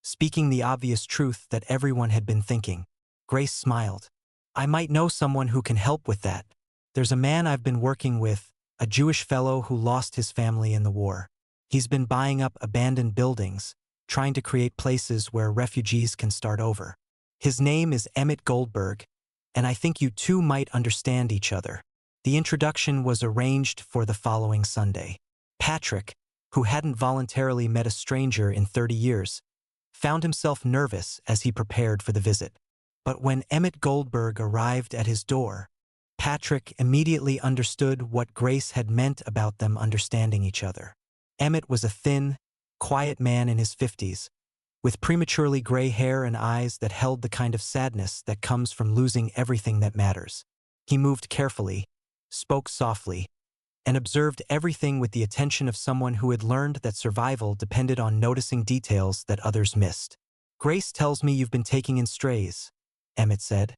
Speaker 1: speaking the obvious truth that everyone had been thinking. Grace smiled. "I might know someone who can help with that. There's a man I've been working with, a Jewish fellow who lost his family in the war. He's been buying up abandoned buildings, trying to create places where refugees can start over. His name is Emmett Goldberg, and I think you two might understand each other." The introduction was arranged for the following Sunday. Patrick, who hadn't voluntarily met a stranger in 30 years, found himself nervous as he prepared for the visit. But when Emmett Goldberg arrived at his door, Patrick immediately understood what Grace had meant about them understanding each other. Emmett was a thin, quiet man in his 50s, with prematurely gray hair and eyes that held the kind of sadness that comes from losing everything that matters. He moved carefully, spoke softly, and observed everything with the attention of someone who had learned that survival depended on noticing details that others missed. "Grace tells me you've been taking in strays," Emmett said,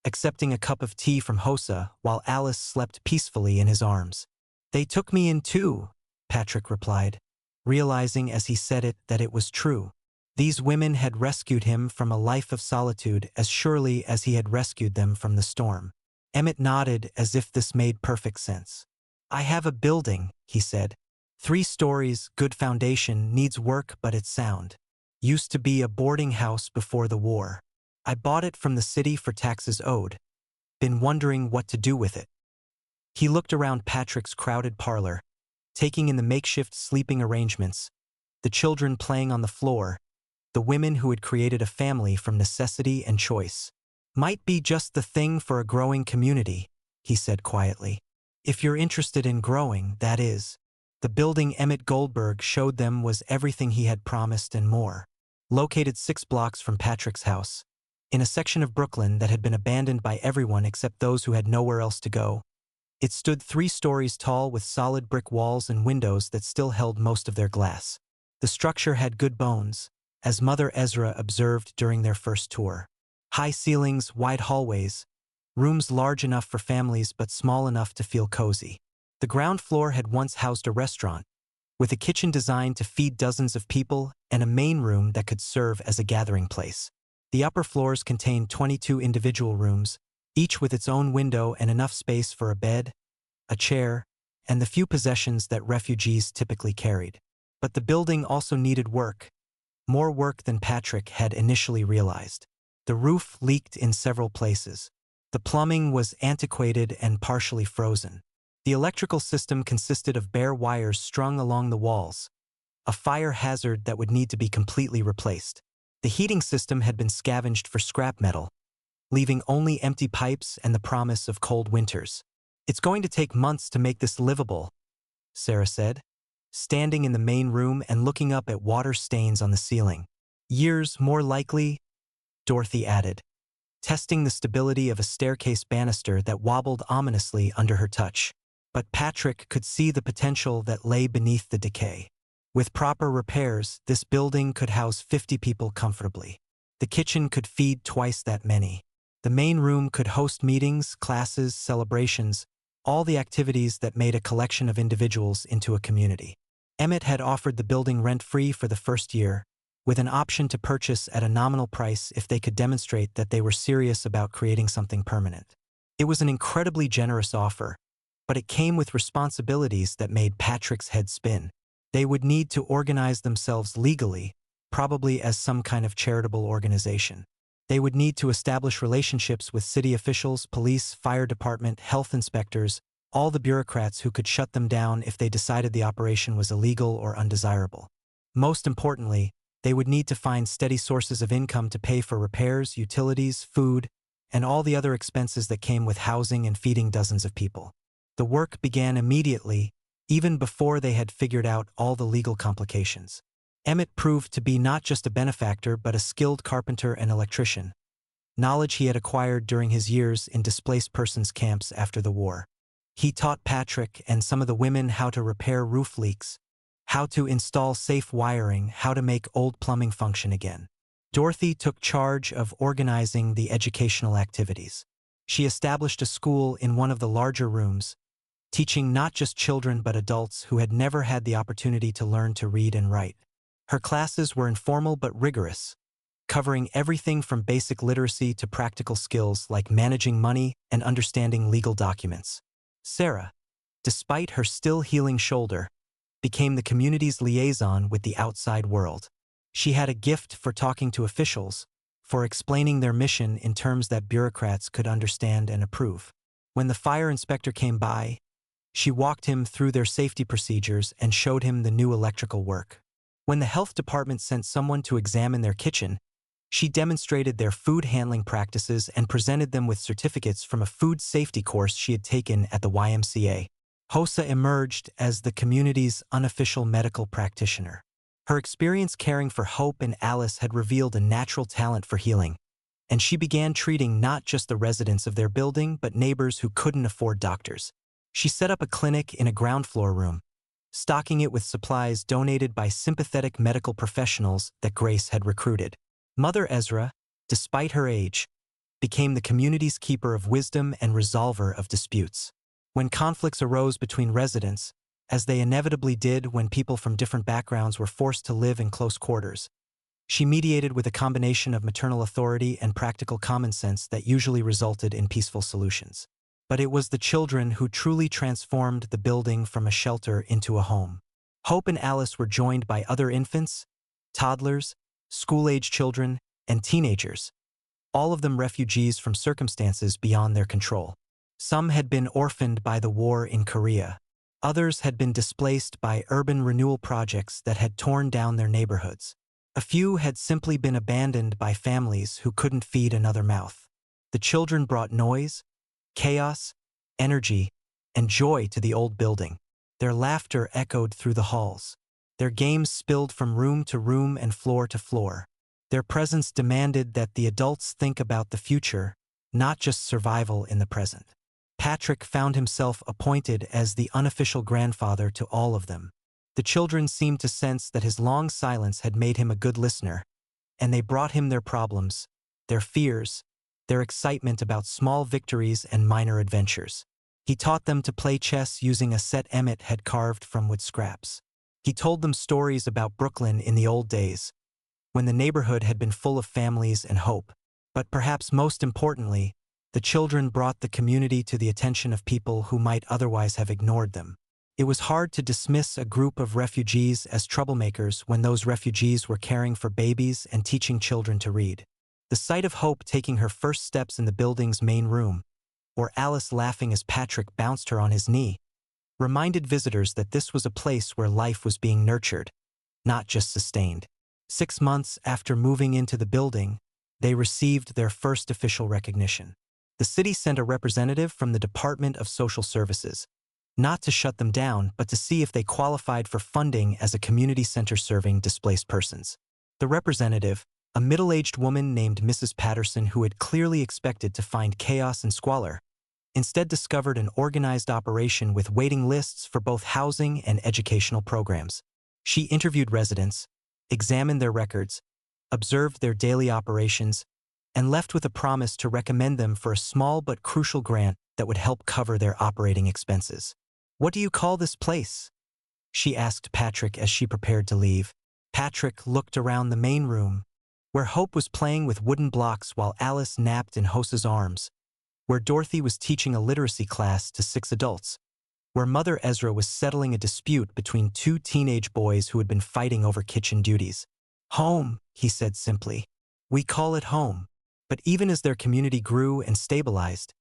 Speaker 1: accepting a cup of tea from Hosa while Alice slept peacefully in his arms. "They took me in too," Patrick replied, realizing as he said it that it was true. These women had rescued him from a life of solitude as surely as he had rescued them from the storm. Emmett nodded as if this made perfect sense. "I have a building," he said. 3 stories, good foundation, needs work but it's sound. Used to be a boarding house before the war. I bought it from the city for taxes owed. Been wondering what to do with it." He looked around Patrick's crowded parlor, taking in the makeshift sleeping arrangements, the children playing on the floor, the women who had created a family from necessity and choice. "Might be just the thing for a growing community," he said quietly. "If you're interested in growing, that is." The building Emmett Goldberg showed them was everything he had promised and more. Located 6 blocks from Patrick's house, in a section of Brooklyn that had been abandoned by everyone except those who had nowhere else to go. It stood 3 stories tall with solid brick walls and windows that still held most of their glass. The structure had good bones, as Mother Ezra observed during their first tour. High ceilings, wide hallways, rooms large enough for families but small enough to feel cozy. The ground floor had once housed a restaurant, with a kitchen designed to feed dozens of people and a main room that could serve as a gathering place. The upper floors contained 22 individual rooms, each with its own window and enough space for a bed, a chair, and the few possessions that refugees typically carried. But the building also needed work, more work than Patrick had initially realized. The roof leaked in several places. The plumbing was antiquated and partially frozen. The electrical system consisted of bare wires strung along the walls, a fire hazard that would need to be completely replaced. The heating system had been scavenged for scrap metal, leaving only empty pipes and the promise of cold winters. "It's going to take months to make this livable," Sarah said, standing in the main room and looking up at water stains on the ceiling. "Years, more likely," Dorothy added, testing the stability of a staircase banister that wobbled ominously under her touch. But Patrick could see the potential that lay beneath the decay. With proper repairs, this building could house 50 people comfortably. The kitchen could feed twice that many. The main room could host meetings, classes, celebrations, all the activities that made a collection of individuals into a community. Emmett had offered the building rent-free for the first year, with an option to purchase at a nominal price if they could demonstrate that they were serious about creating something permanent. It was an incredibly generous offer, but it came with responsibilities that made Patrick's head spin. They would need to organize themselves legally, probably as some kind of charitable organization. They would need to establish relationships with city officials, police, fire department, health inspectors, all the bureaucrats who could shut them down if they decided the operation was illegal or undesirable. Most importantly, they would need to find steady sources of income to pay for repairs, utilities, food, and all the other expenses that came with housing and feeding dozens of people. The work began immediately, even before they had figured out all the legal complications. Emmett proved to be not just a benefactor but a skilled carpenter and electrician, knowledge he had acquired during his years in displaced persons camps after the war. He taught Patrick and some of the women how to repair roof leaks, how to install safe wiring, how to make old plumbing function again. Dorothy took charge of organizing the educational activities. She established a school in one of the larger rooms, teaching not just children but adults who had never had the opportunity to learn to read and write. Her classes were informal but rigorous, covering everything from basic literacy to practical skills like managing money and understanding legal documents. Sarah, despite her still healing shoulder, became the community's liaison with the outside world. She had a gift for talking to officials, for explaining their mission in terms that bureaucrats could understand and approve. When the fire inspector came by, she walked him through their safety procedures and showed him the new electrical work. When the health department sent someone to examine their kitchen, she demonstrated their food handling practices and presented them with certificates from a food safety course she had taken at the YMCA. Hosa emerged as the community's unofficial medical practitioner. Her experience caring for Hope and Alice had revealed a natural talent for healing, and she began treating not just the residents of their building but neighbors who couldn't afford doctors. She set up a clinic in a ground floor room, stocking it with supplies donated by sympathetic medical professionals that Grace had recruited. Mother Ezra, despite her age, became the community's keeper of wisdom and resolver of disputes. When conflicts arose between residents, as they inevitably did when people from different backgrounds were forced to live in close quarters, she mediated with a combination of maternal authority and practical common sense that usually resulted in peaceful solutions. But it was the children who truly transformed the building from a shelter into a home. Hope and Alice were joined by other infants, toddlers, school-age children, and teenagers, all of them refugees from circumstances beyond their control. Some had been orphaned by the war in Korea. Others had been displaced by urban renewal projects that had torn down their neighborhoods. A few had simply been abandoned by families who couldn't feed another mouth. The children brought noise, chaos, energy, and joy to the old building. Their laughter echoed through the halls. Their games spilled from room to room and floor to floor. Their presence demanded that the adults think about the future, not just survival in the present. Patrick found himself appointed as the unofficial grandfather to all of them. The children seemed to sense that his long silence had made him a good listener, and they brought him their problems, their fears, their excitement about small victories and minor adventures. He taught them to play chess using a set Emmett had carved from wood scraps. He told them stories about Brooklyn in the old days, when the neighborhood had been full of families and hope. But perhaps most importantly, the children brought the community to the attention of people who might otherwise have ignored them. It was hard to dismiss a group of refugees as troublemakers when those refugees were caring for babies and teaching children to read. The sight of Hope taking her first steps in the building's main room, or Alice laughing as Patrick bounced her on his knee, reminded visitors that this was a place where life was being nurtured, not just sustained. 6 months after moving into the building, they received their first official recognition. The city sent a representative from the Department of Social Services, not to shut them down, but to see if they qualified for funding as a community center serving displaced persons. The representative, a middle-aged woman named Mrs. Patterson who had clearly expected to find chaos and squalor, instead discovered an organized operation with waiting lists for both housing and educational programs. She interviewed residents, examined their records, observed their daily operations, and left with a promise to recommend them for a small but crucial grant that would help cover their operating expenses. "What do you call this place?" she asked Patrick as she prepared to leave. Patrick looked around the main room, where Hope was playing with wooden blocks while Alice napped in Hose's arms, where Dorothy was teaching a literacy class to 6 adults, where Mother Ezra was settling a dispute between 2 teenage boys who had been fighting over kitchen duties. "Home," he said simply. "We call it home." But even as their community grew and stabilized,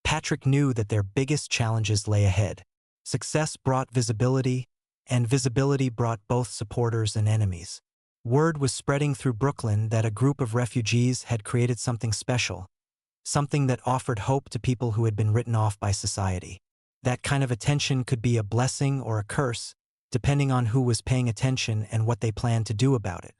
Speaker 1: Patrick knew that their biggest challenges lay ahead. Success brought visibility, and visibility brought both supporters and enemies. Word was spreading through Brooklyn that a group of refugees had created something special, something that offered hope to people who had been written off by society. That kind of attention could be a blessing or a curse, depending on who was paying attention and what they planned to do about it.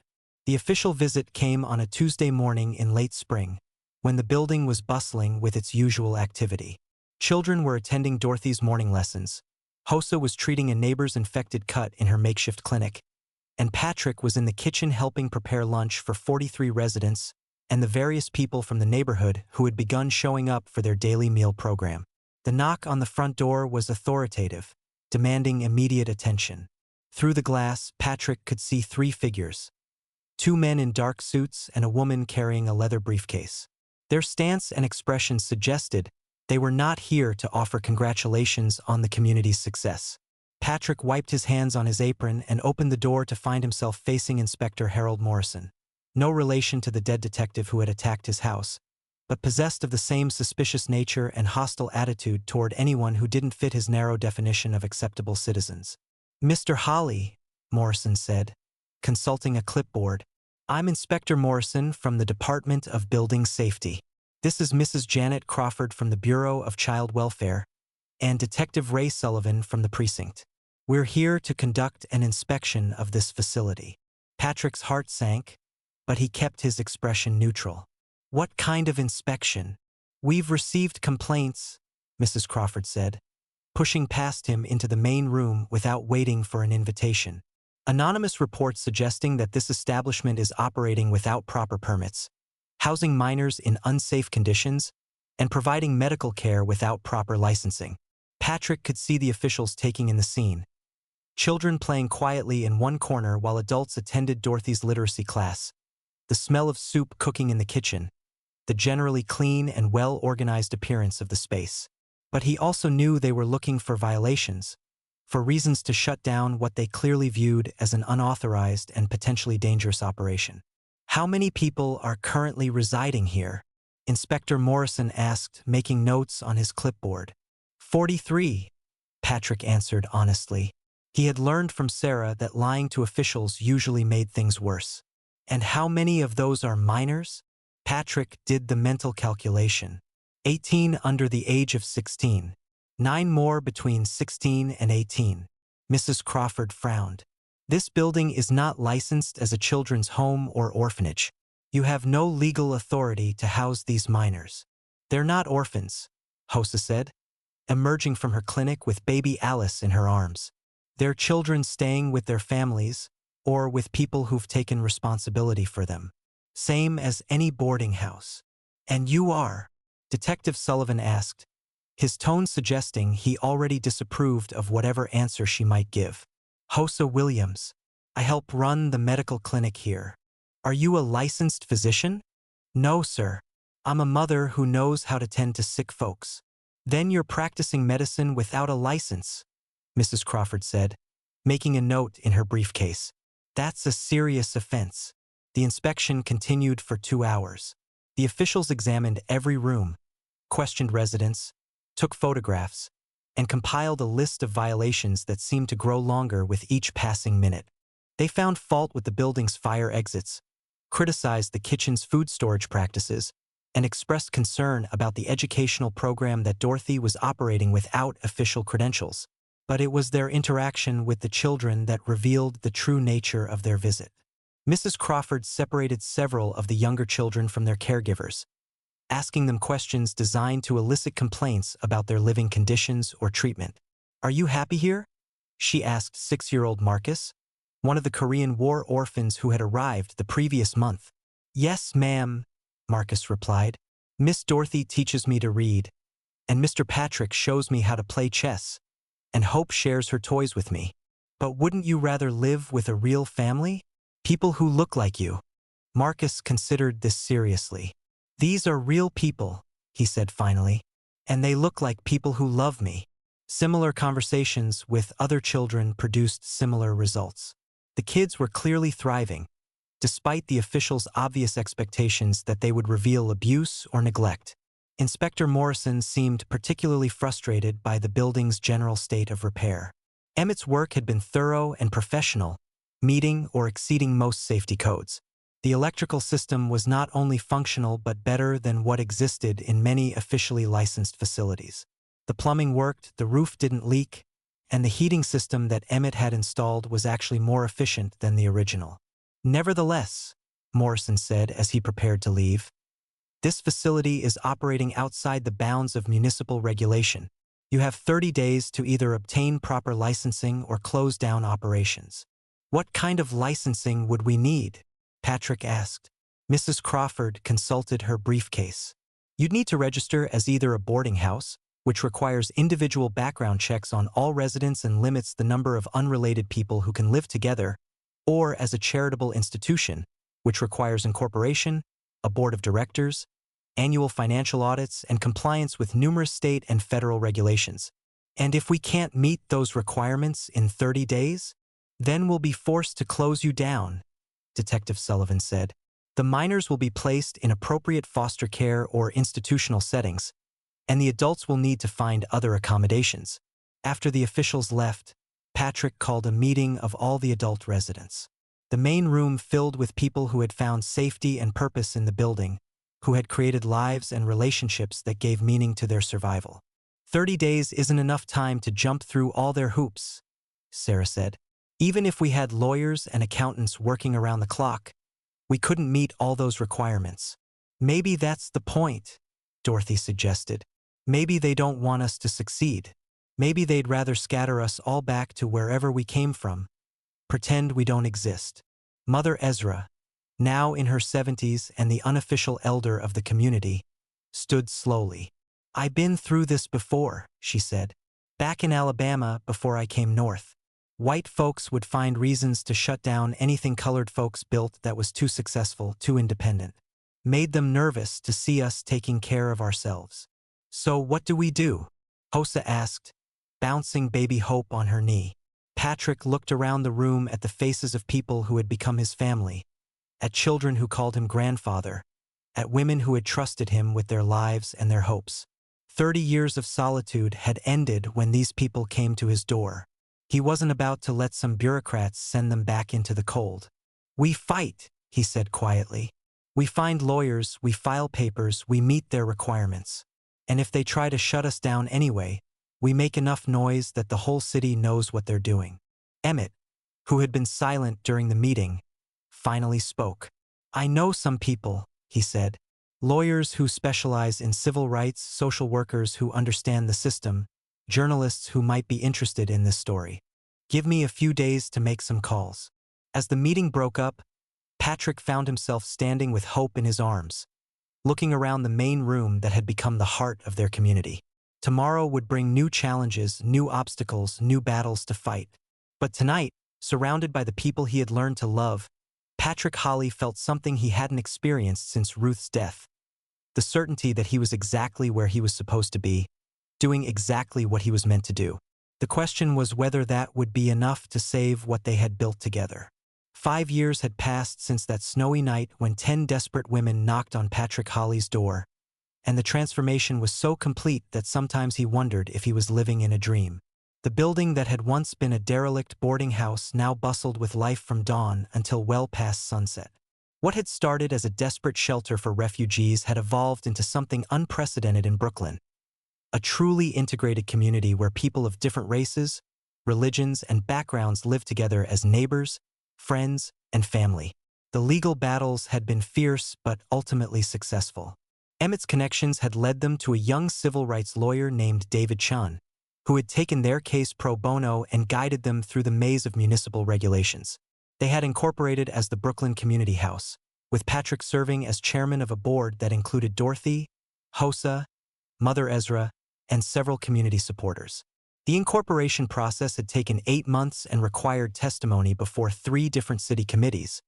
Speaker 1: The official visit came on a Tuesday morning in late spring, when the building was bustling with its usual activity. Children were attending Dorothy's morning lessons. Hosa was treating a neighbor's infected cut in her makeshift clinic, and Patrick was in the kitchen helping prepare lunch for 43 residents and the various people from the neighborhood who had begun showing up for their daily meal program. The knock on the front door was authoritative, demanding immediate attention. Through the glass, Patrick could see 3 figures: 2 men in dark suits and a woman carrying a leather briefcase. Their stance and expressions suggested they were not here to offer congratulations on the community's success. Patrick wiped his hands on his apron and opened the door to find himself facing Inspector Harold Morrison. No relation to the dead detective who had attacked his house, but possessed of the same suspicious nature and hostile attitude toward anyone who didn't fit his narrow definition of acceptable citizens. "Mr. Holly," Morrison said, consulting a clipboard, "I'm Inspector Morrison from the Department of Building Safety. This is Mrs. Janet Crawford from the Bureau of Child Welfare, and Detective Ray Sullivan from the precinct. We're here to conduct an inspection of this facility." Patrick's heart sank, but he kept his expression neutral. "What kind of inspection?" "We've received complaints," Mrs. Crawford said, pushing past him into the main room without waiting for an invitation. "Anonymous reports suggesting that this establishment is operating without proper permits, housing minors in unsafe conditions, and providing medical care without proper licensing." Patrick could see the officials taking in the scene. Children playing quietly in one corner while adults attended Dorothy's literacy class. The smell of soup cooking in the kitchen. The generally clean and well-organized appearance of the space. But he also knew they were looking for violations, for reasons to shut down what they clearly viewed as an unauthorized and potentially dangerous operation. "How many people are currently residing here?" Inspector Morrison asked, making notes on his clipboard. 43, Patrick answered honestly. He had learned from Sarah that lying to officials usually made things worse. "And how many of those are minors?" Patrick did the mental calculation. 18 under the age of 16. 9 more between 16 and 18. Mrs. Crawford frowned. "This building is not licensed as a children's home or orphanage. You have no legal authority to house these minors." "They're not orphans," Hosa said, emerging from her clinic with baby Alice in her arms. "They're children staying with their families, or with people who've taken responsibility for them. Same as any boarding house." "And you are?" Detective Sullivan asked, his tone suggesting he already disapproved of whatever answer she might give. "Hosa Williams. I help run the medical clinic here." "Are you a licensed physician?" "No, sir. I'm a mother who knows how to tend to sick folks." "Then you're practicing medicine without a license," Mrs. Crawford said, making a note in her briefcase. "That's a serious offense." The inspection continued for 2 hours. The officials examined every room, questioned residents, took photographs, and compiled a list of violations that seemed to grow longer with each passing minute. They found fault with the building's fire exits, criticized the kitchen's food storage practices, and expressed concern about the educational program that Dorothy was operating without official credentials. But it was their interaction with the children that revealed the true nature of their visit. Mrs. Crawford separated several of the younger children from their caregivers, asking them questions designed to elicit complaints about their living conditions or treatment. "Are you happy here?" she asked 6-year-old Marcus, one of the Korean War orphans who had arrived the previous month. "Yes, ma'am," Marcus replied. "Miss Dorothy teaches me to read, and Mr. Patrick shows me how to play chess, and Hope shares her toys with me. But wouldn't you rather live with a real family? People who look like you?" Marcus considered this seriously. "These are real people," he said finally, "and they look like people who love me." Similar conversations with other children produced similar results. The kids were clearly thriving, despite the officials' obvious expectations that they would reveal abuse or neglect. Inspector Morrison seemed particularly frustrated by the building's general state of repair. Emmett's work had been thorough and professional, meeting or exceeding most safety codes. The electrical system was not only functional but better than what existed in many officially licensed facilities. The plumbing worked, the roof didn't leak, and the heating system that Emmett had installed was actually more efficient than the original. "Nevertheless," Morrison said as he prepared to leave, "this facility is operating outside the bounds of municipal regulation. You have 30 days to either obtain proper licensing or close down operations." "What kind of licensing would we need?" Patrick asked. Mrs. Crawford consulted her briefcase. "You'd need to register as either a boarding house, which requires individual background checks on all residents and limits the number of unrelated people who can live together, or as a charitable institution, which requires incorporation, a board of directors, annual financial audits, and compliance with numerous state and federal regulations. And if we can't meet those requirements in 30 days, then we'll be forced to close you down," Detective Sullivan said. "The minors will be placed in appropriate foster care or institutional settings, and the adults will need to find other accommodations." After the officials left, Patrick called a meeting of all the adult residents. The main room filled with people who had found safety and purpose in the building, who had created lives and relationships that gave meaning to their survival. 30 days isn't enough time to jump through all their hoops," Sarah said. "Even if we had lawyers and accountants working around the clock, we couldn't meet all those requirements." "Maybe that's the point," Dorothy suggested. "Maybe they don't want us to succeed. Maybe they'd rather scatter us all back to wherever we came from. Pretend we don't exist." Mother Ezra, now in her 70s and the unofficial elder of the community, stood slowly. "I've been through this before," she said. "Back in Alabama before I came north. White folks would find reasons to shut down anything colored folks built that was too successful, too independent. Made them nervous to see us taking care of ourselves. So what do we do?" Hosa asked, bouncing baby Hope on her knee. Patrick looked around the room at the faces of people who had become his family, at children who called him grandfather, at women who had trusted him with their lives and their hopes. 30 years of solitude had ended when these people came to his door. He wasn't about to let some bureaucrats send them back into the cold. "We fight," he said quietly. "We find lawyers, we file papers, we meet their requirements. And if they try to shut us down anyway, we make enough noise that the whole city knows what they're doing." Emmett, who had been silent during the meeting, finally spoke. "I know some people," he said. "Lawyers who specialize in civil rights, social workers who understand the system, journalists who might be interested in this story. Give me a few days to make some calls." As the meeting broke up, Patrick found himself standing with Hope in his arms, looking around the main room that had become the heart of their community. Tomorrow would bring new challenges, new obstacles, new battles to fight. But tonight, surrounded by the people he had learned to love, Patrick Holly felt something he hadn't experienced since Ruth's death. The certainty that he was exactly where he was supposed to be, doing exactly what he was meant to do. The question was whether that would be enough to save what they had built together. 5 years had passed since that snowy night when 10 desperate women knocked on Patrick Holly's door, and the transformation was so complete that sometimes he wondered if he was living in a dream. The building that had once been a derelict boarding house now bustled with life from dawn until well past sunset. What had started as a desperate shelter for refugees had evolved into something unprecedented in Brooklyn. A truly integrated community where people of different races, religions, and backgrounds lived together as neighbors, friends, and family. The legal battles had been fierce but ultimately successful. Emmett's connections had led them to a young civil rights lawyer named David Chun, who had taken their case pro bono and guided them through the maze of municipal regulations. They had incorporated as the Brooklyn Community House, with Patrick serving as chairman of a board that included Dorothy, Hosa, Mother Ezra, and several community supporters. The incorporation process had taken 8 months and required testimony before 3 different city committees,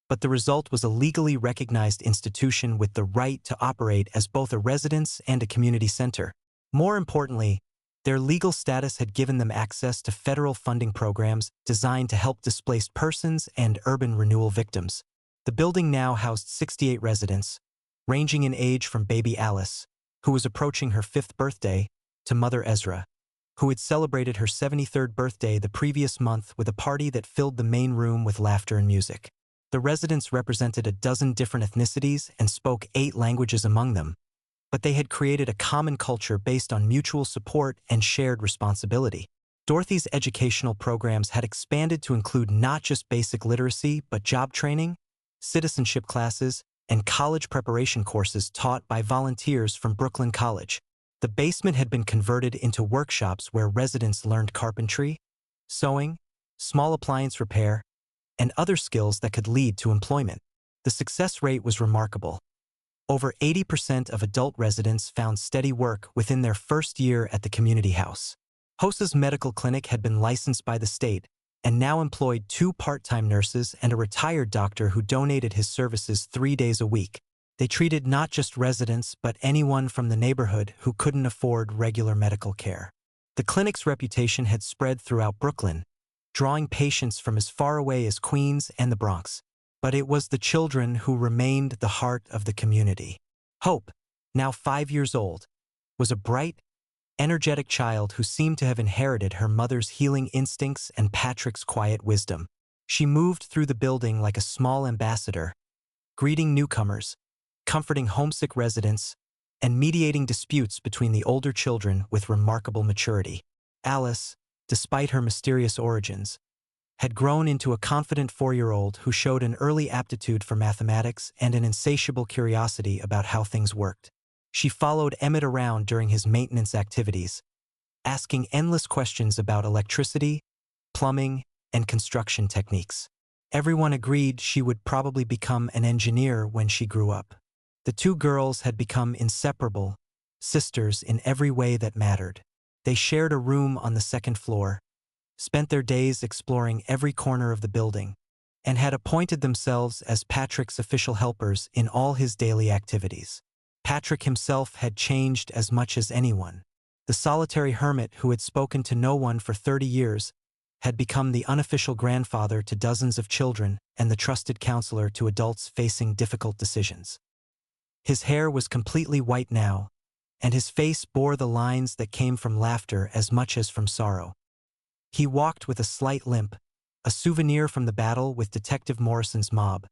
Speaker 1: but the result was a legally recognized institution with the right to operate as both a residence and a community center. More importantly, their legal status had given them access to federal funding programs designed to help displaced persons and urban renewal victims. The building now housed 68 residents, ranging in age from baby Alice, who was approaching her 5th birthday, to Mother Ezra, who had celebrated her 73rd birthday the previous month with a party that filled the main room with laughter and music. The residents represented a dozen different ethnicities and spoke 8 languages among them, but they had created a common culture based on mutual support and shared responsibility. Dorothy's educational programs had expanded to include not just basic literacy, but job training, citizenship classes, and college preparation courses taught by volunteers from Brooklyn College. The basement had been converted into workshops where residents learned carpentry, sewing, small appliance repair, and other skills that could lead to employment. The success rate was remarkable. Over 80% of adult residents found steady work within their first year at the community house. Hosa's medical clinic had been licensed by the state and now employed 2 part-time nurses and a retired doctor who donated his services 3 days a week. They treated not just residents but anyone from the neighborhood who couldn't afford regular medical care. The clinic's reputation had spread throughout Brooklyn, drawing patients from as far away as Queens and the Bronx. But it was the children who remained the heart of the community. Hope, now 5 years old, was a bright, energetic child who seemed to have inherited her mother's healing instincts and Patrick's quiet wisdom. She moved through the building like a small ambassador, greeting newcomers, comforting homesick residents, and mediating disputes between the older children with remarkable maturity. Alice, despite her mysterious origins, had grown into a confident 4-year-old who showed an early aptitude for mathematics and an insatiable curiosity about how things worked. She followed Emmett around during his maintenance activities, asking endless questions about electricity, plumbing, and construction techniques. Everyone agreed she would probably become an engineer when she grew up. The 2 girls had become inseparable, sisters in every way that mattered. They shared a room on the 2nd floor, spent their days exploring every corner of the building, and had appointed themselves as Patrick's official helpers in all his daily activities. Patrick himself had changed as much as anyone. The solitary hermit who had spoken to no one for 30 years had become the unofficial grandfather to dozens of children and the trusted counselor to adults facing difficult decisions. His hair was completely white now, and his face bore the lines that came from laughter as much as from sorrow. He walked with a slight limp, a souvenir from the battle with Detective Morrison's mob,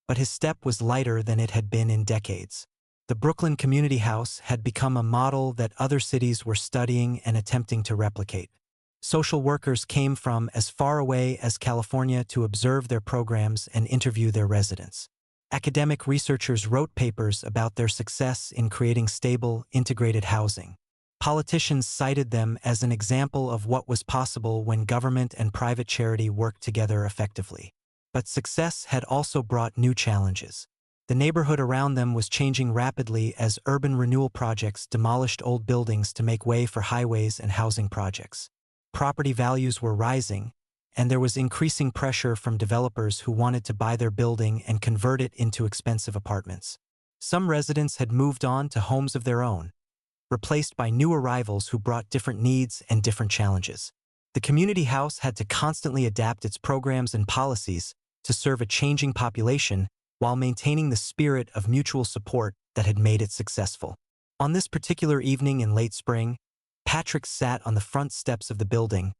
Speaker 1: but his step was lighter than it had been in decades. The Brooklyn Community House had become a model that other cities were studying and attempting to replicate. Social workers came from as far away as California to observe their programs and interview their residents. Academic researchers wrote papers about their success in creating stable, integrated housing. Politicians cited them as an example of what was possible when government and private charity worked together effectively. But success had also brought new challenges. The neighborhood around them was changing rapidly as urban renewal projects demolished old buildings to make way for highways and housing projects. Property values were rising, and there was increasing pressure from developers who wanted to buy their building and convert it into expensive apartments. Some residents had moved on to homes of their own, replaced by new arrivals who brought different needs and different challenges. The community house had to constantly adapt its programs and policies to serve a changing population while maintaining the spirit of mutual support that had made it successful. On this particular evening in late spring, Patrick sat on the front steps of the building,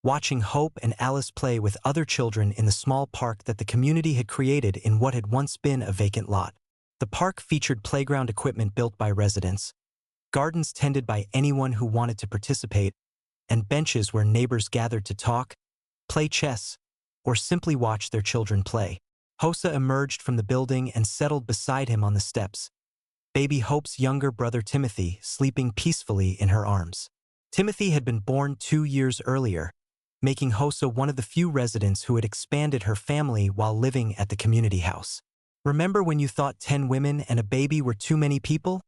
Speaker 1: watching Hope and Alice play with other children in the small park that the community had created in what had once been a vacant lot. The park featured playground equipment built by residents, gardens tended by anyone who wanted to participate, and benches where neighbors gathered to talk, play chess, or simply watch their children play. Hosa emerged from the building and settled beside him on the steps, baby Hope's younger brother Timothy sleeping peacefully in her arms. Timothy had been born 2 years earlier, making Hosa one of the few residents who had expanded her family while living at the community house. "Remember when you thought 10 women and a baby were too many people?"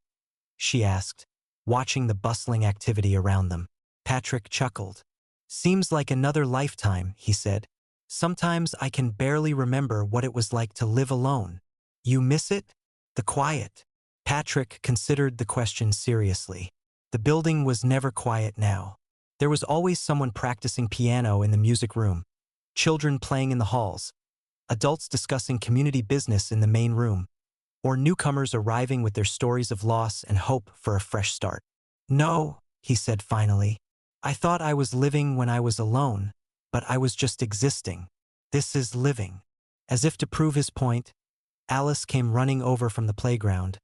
Speaker 1: she asked, watching the bustling activity around them. Patrick chuckled. "Seems like another lifetime," he said. "Sometimes I can barely remember what it was like to live alone." "You miss it? The quiet?" Patrick considered the question seriously. The building was never quiet now. There was always someone practicing piano in the music room, children playing in the halls, adults discussing community business in the main room, or newcomers arriving with their stories of loss and hope for a fresh start. "No," he said finally. "I thought I was living when I was alone, but I was just existing. This is living." As if to prove his point, Alice came running over from the playground,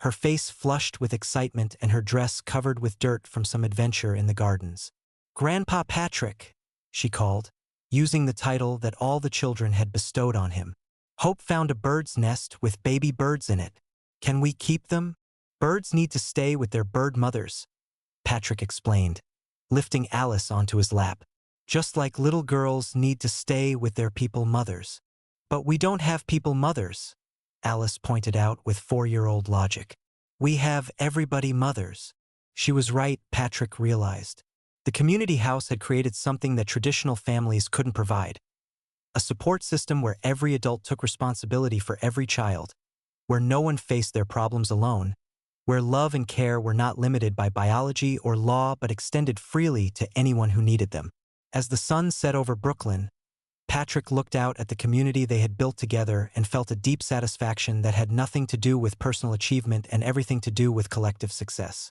Speaker 1: her face flushed with excitement and her dress covered with dirt from some adventure in the gardens. "Grandpa Patrick," she called, using the title that all the children had bestowed on him. "Hope found a bird's nest with baby birds in it. Can we keep them? Birds need to stay with their bird mothers," Patrick explained, lifting Alice onto his lap. "Just like little girls need to stay with their people mothers." "But we don't have people mothers," Alice pointed out with 4-year-old logic. "We have everybody mothers." She was right, Patrick realized. The community house had created something that traditional families couldn't provide. A support system where every adult took responsibility for every child, where no one faced their problems alone, where love and care were not limited by biology or law but extended freely to anyone who needed them. As the sun set over Brooklyn, Patrick looked out at the community they had built together and felt a deep satisfaction that had nothing to do with personal achievement and everything to do with collective success.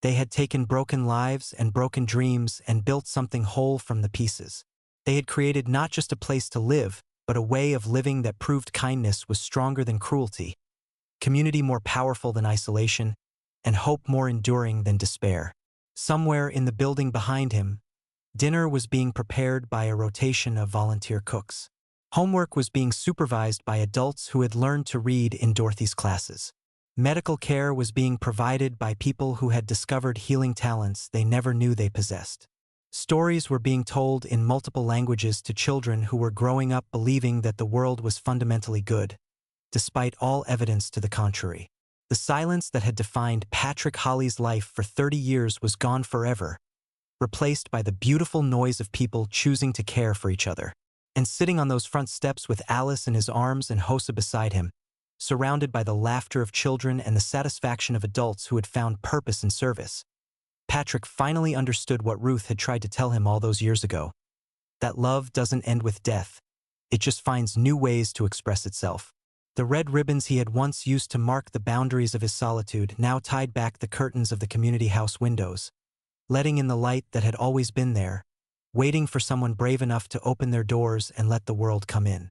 Speaker 1: They had taken broken lives and broken dreams and built something whole from the pieces. They had created not just a place to live, but a way of living that proved kindness was stronger than cruelty, community more powerful than isolation, and hope more enduring than despair. Somewhere in the building behind him, dinner was being prepared by a rotation of volunteer cooks. Homework was being supervised by adults who had learned to read in Dorothy's classes. Medical care was being provided by people who had discovered healing talents they never knew they possessed. Stories were being told in multiple languages to children who were growing up believing that the world was fundamentally good, despite all evidence to the contrary. The silence that had defined Patrick Holly's life for 30 years was gone forever, replaced by the beautiful noise of people choosing to care for each other. And sitting on those front steps with Alice in his arms and Hosa beside him, surrounded by the laughter of children and the satisfaction of adults who had found purpose in service, Patrick finally understood what Ruth had tried to tell him all those years ago. That love doesn't end with death. It just finds new ways to express itself. The red ribbons he had once used to mark the boundaries of his solitude now tied back the curtains of the community house windows, letting in the light that had always been there, waiting for someone brave enough to open their doors and let the world come in.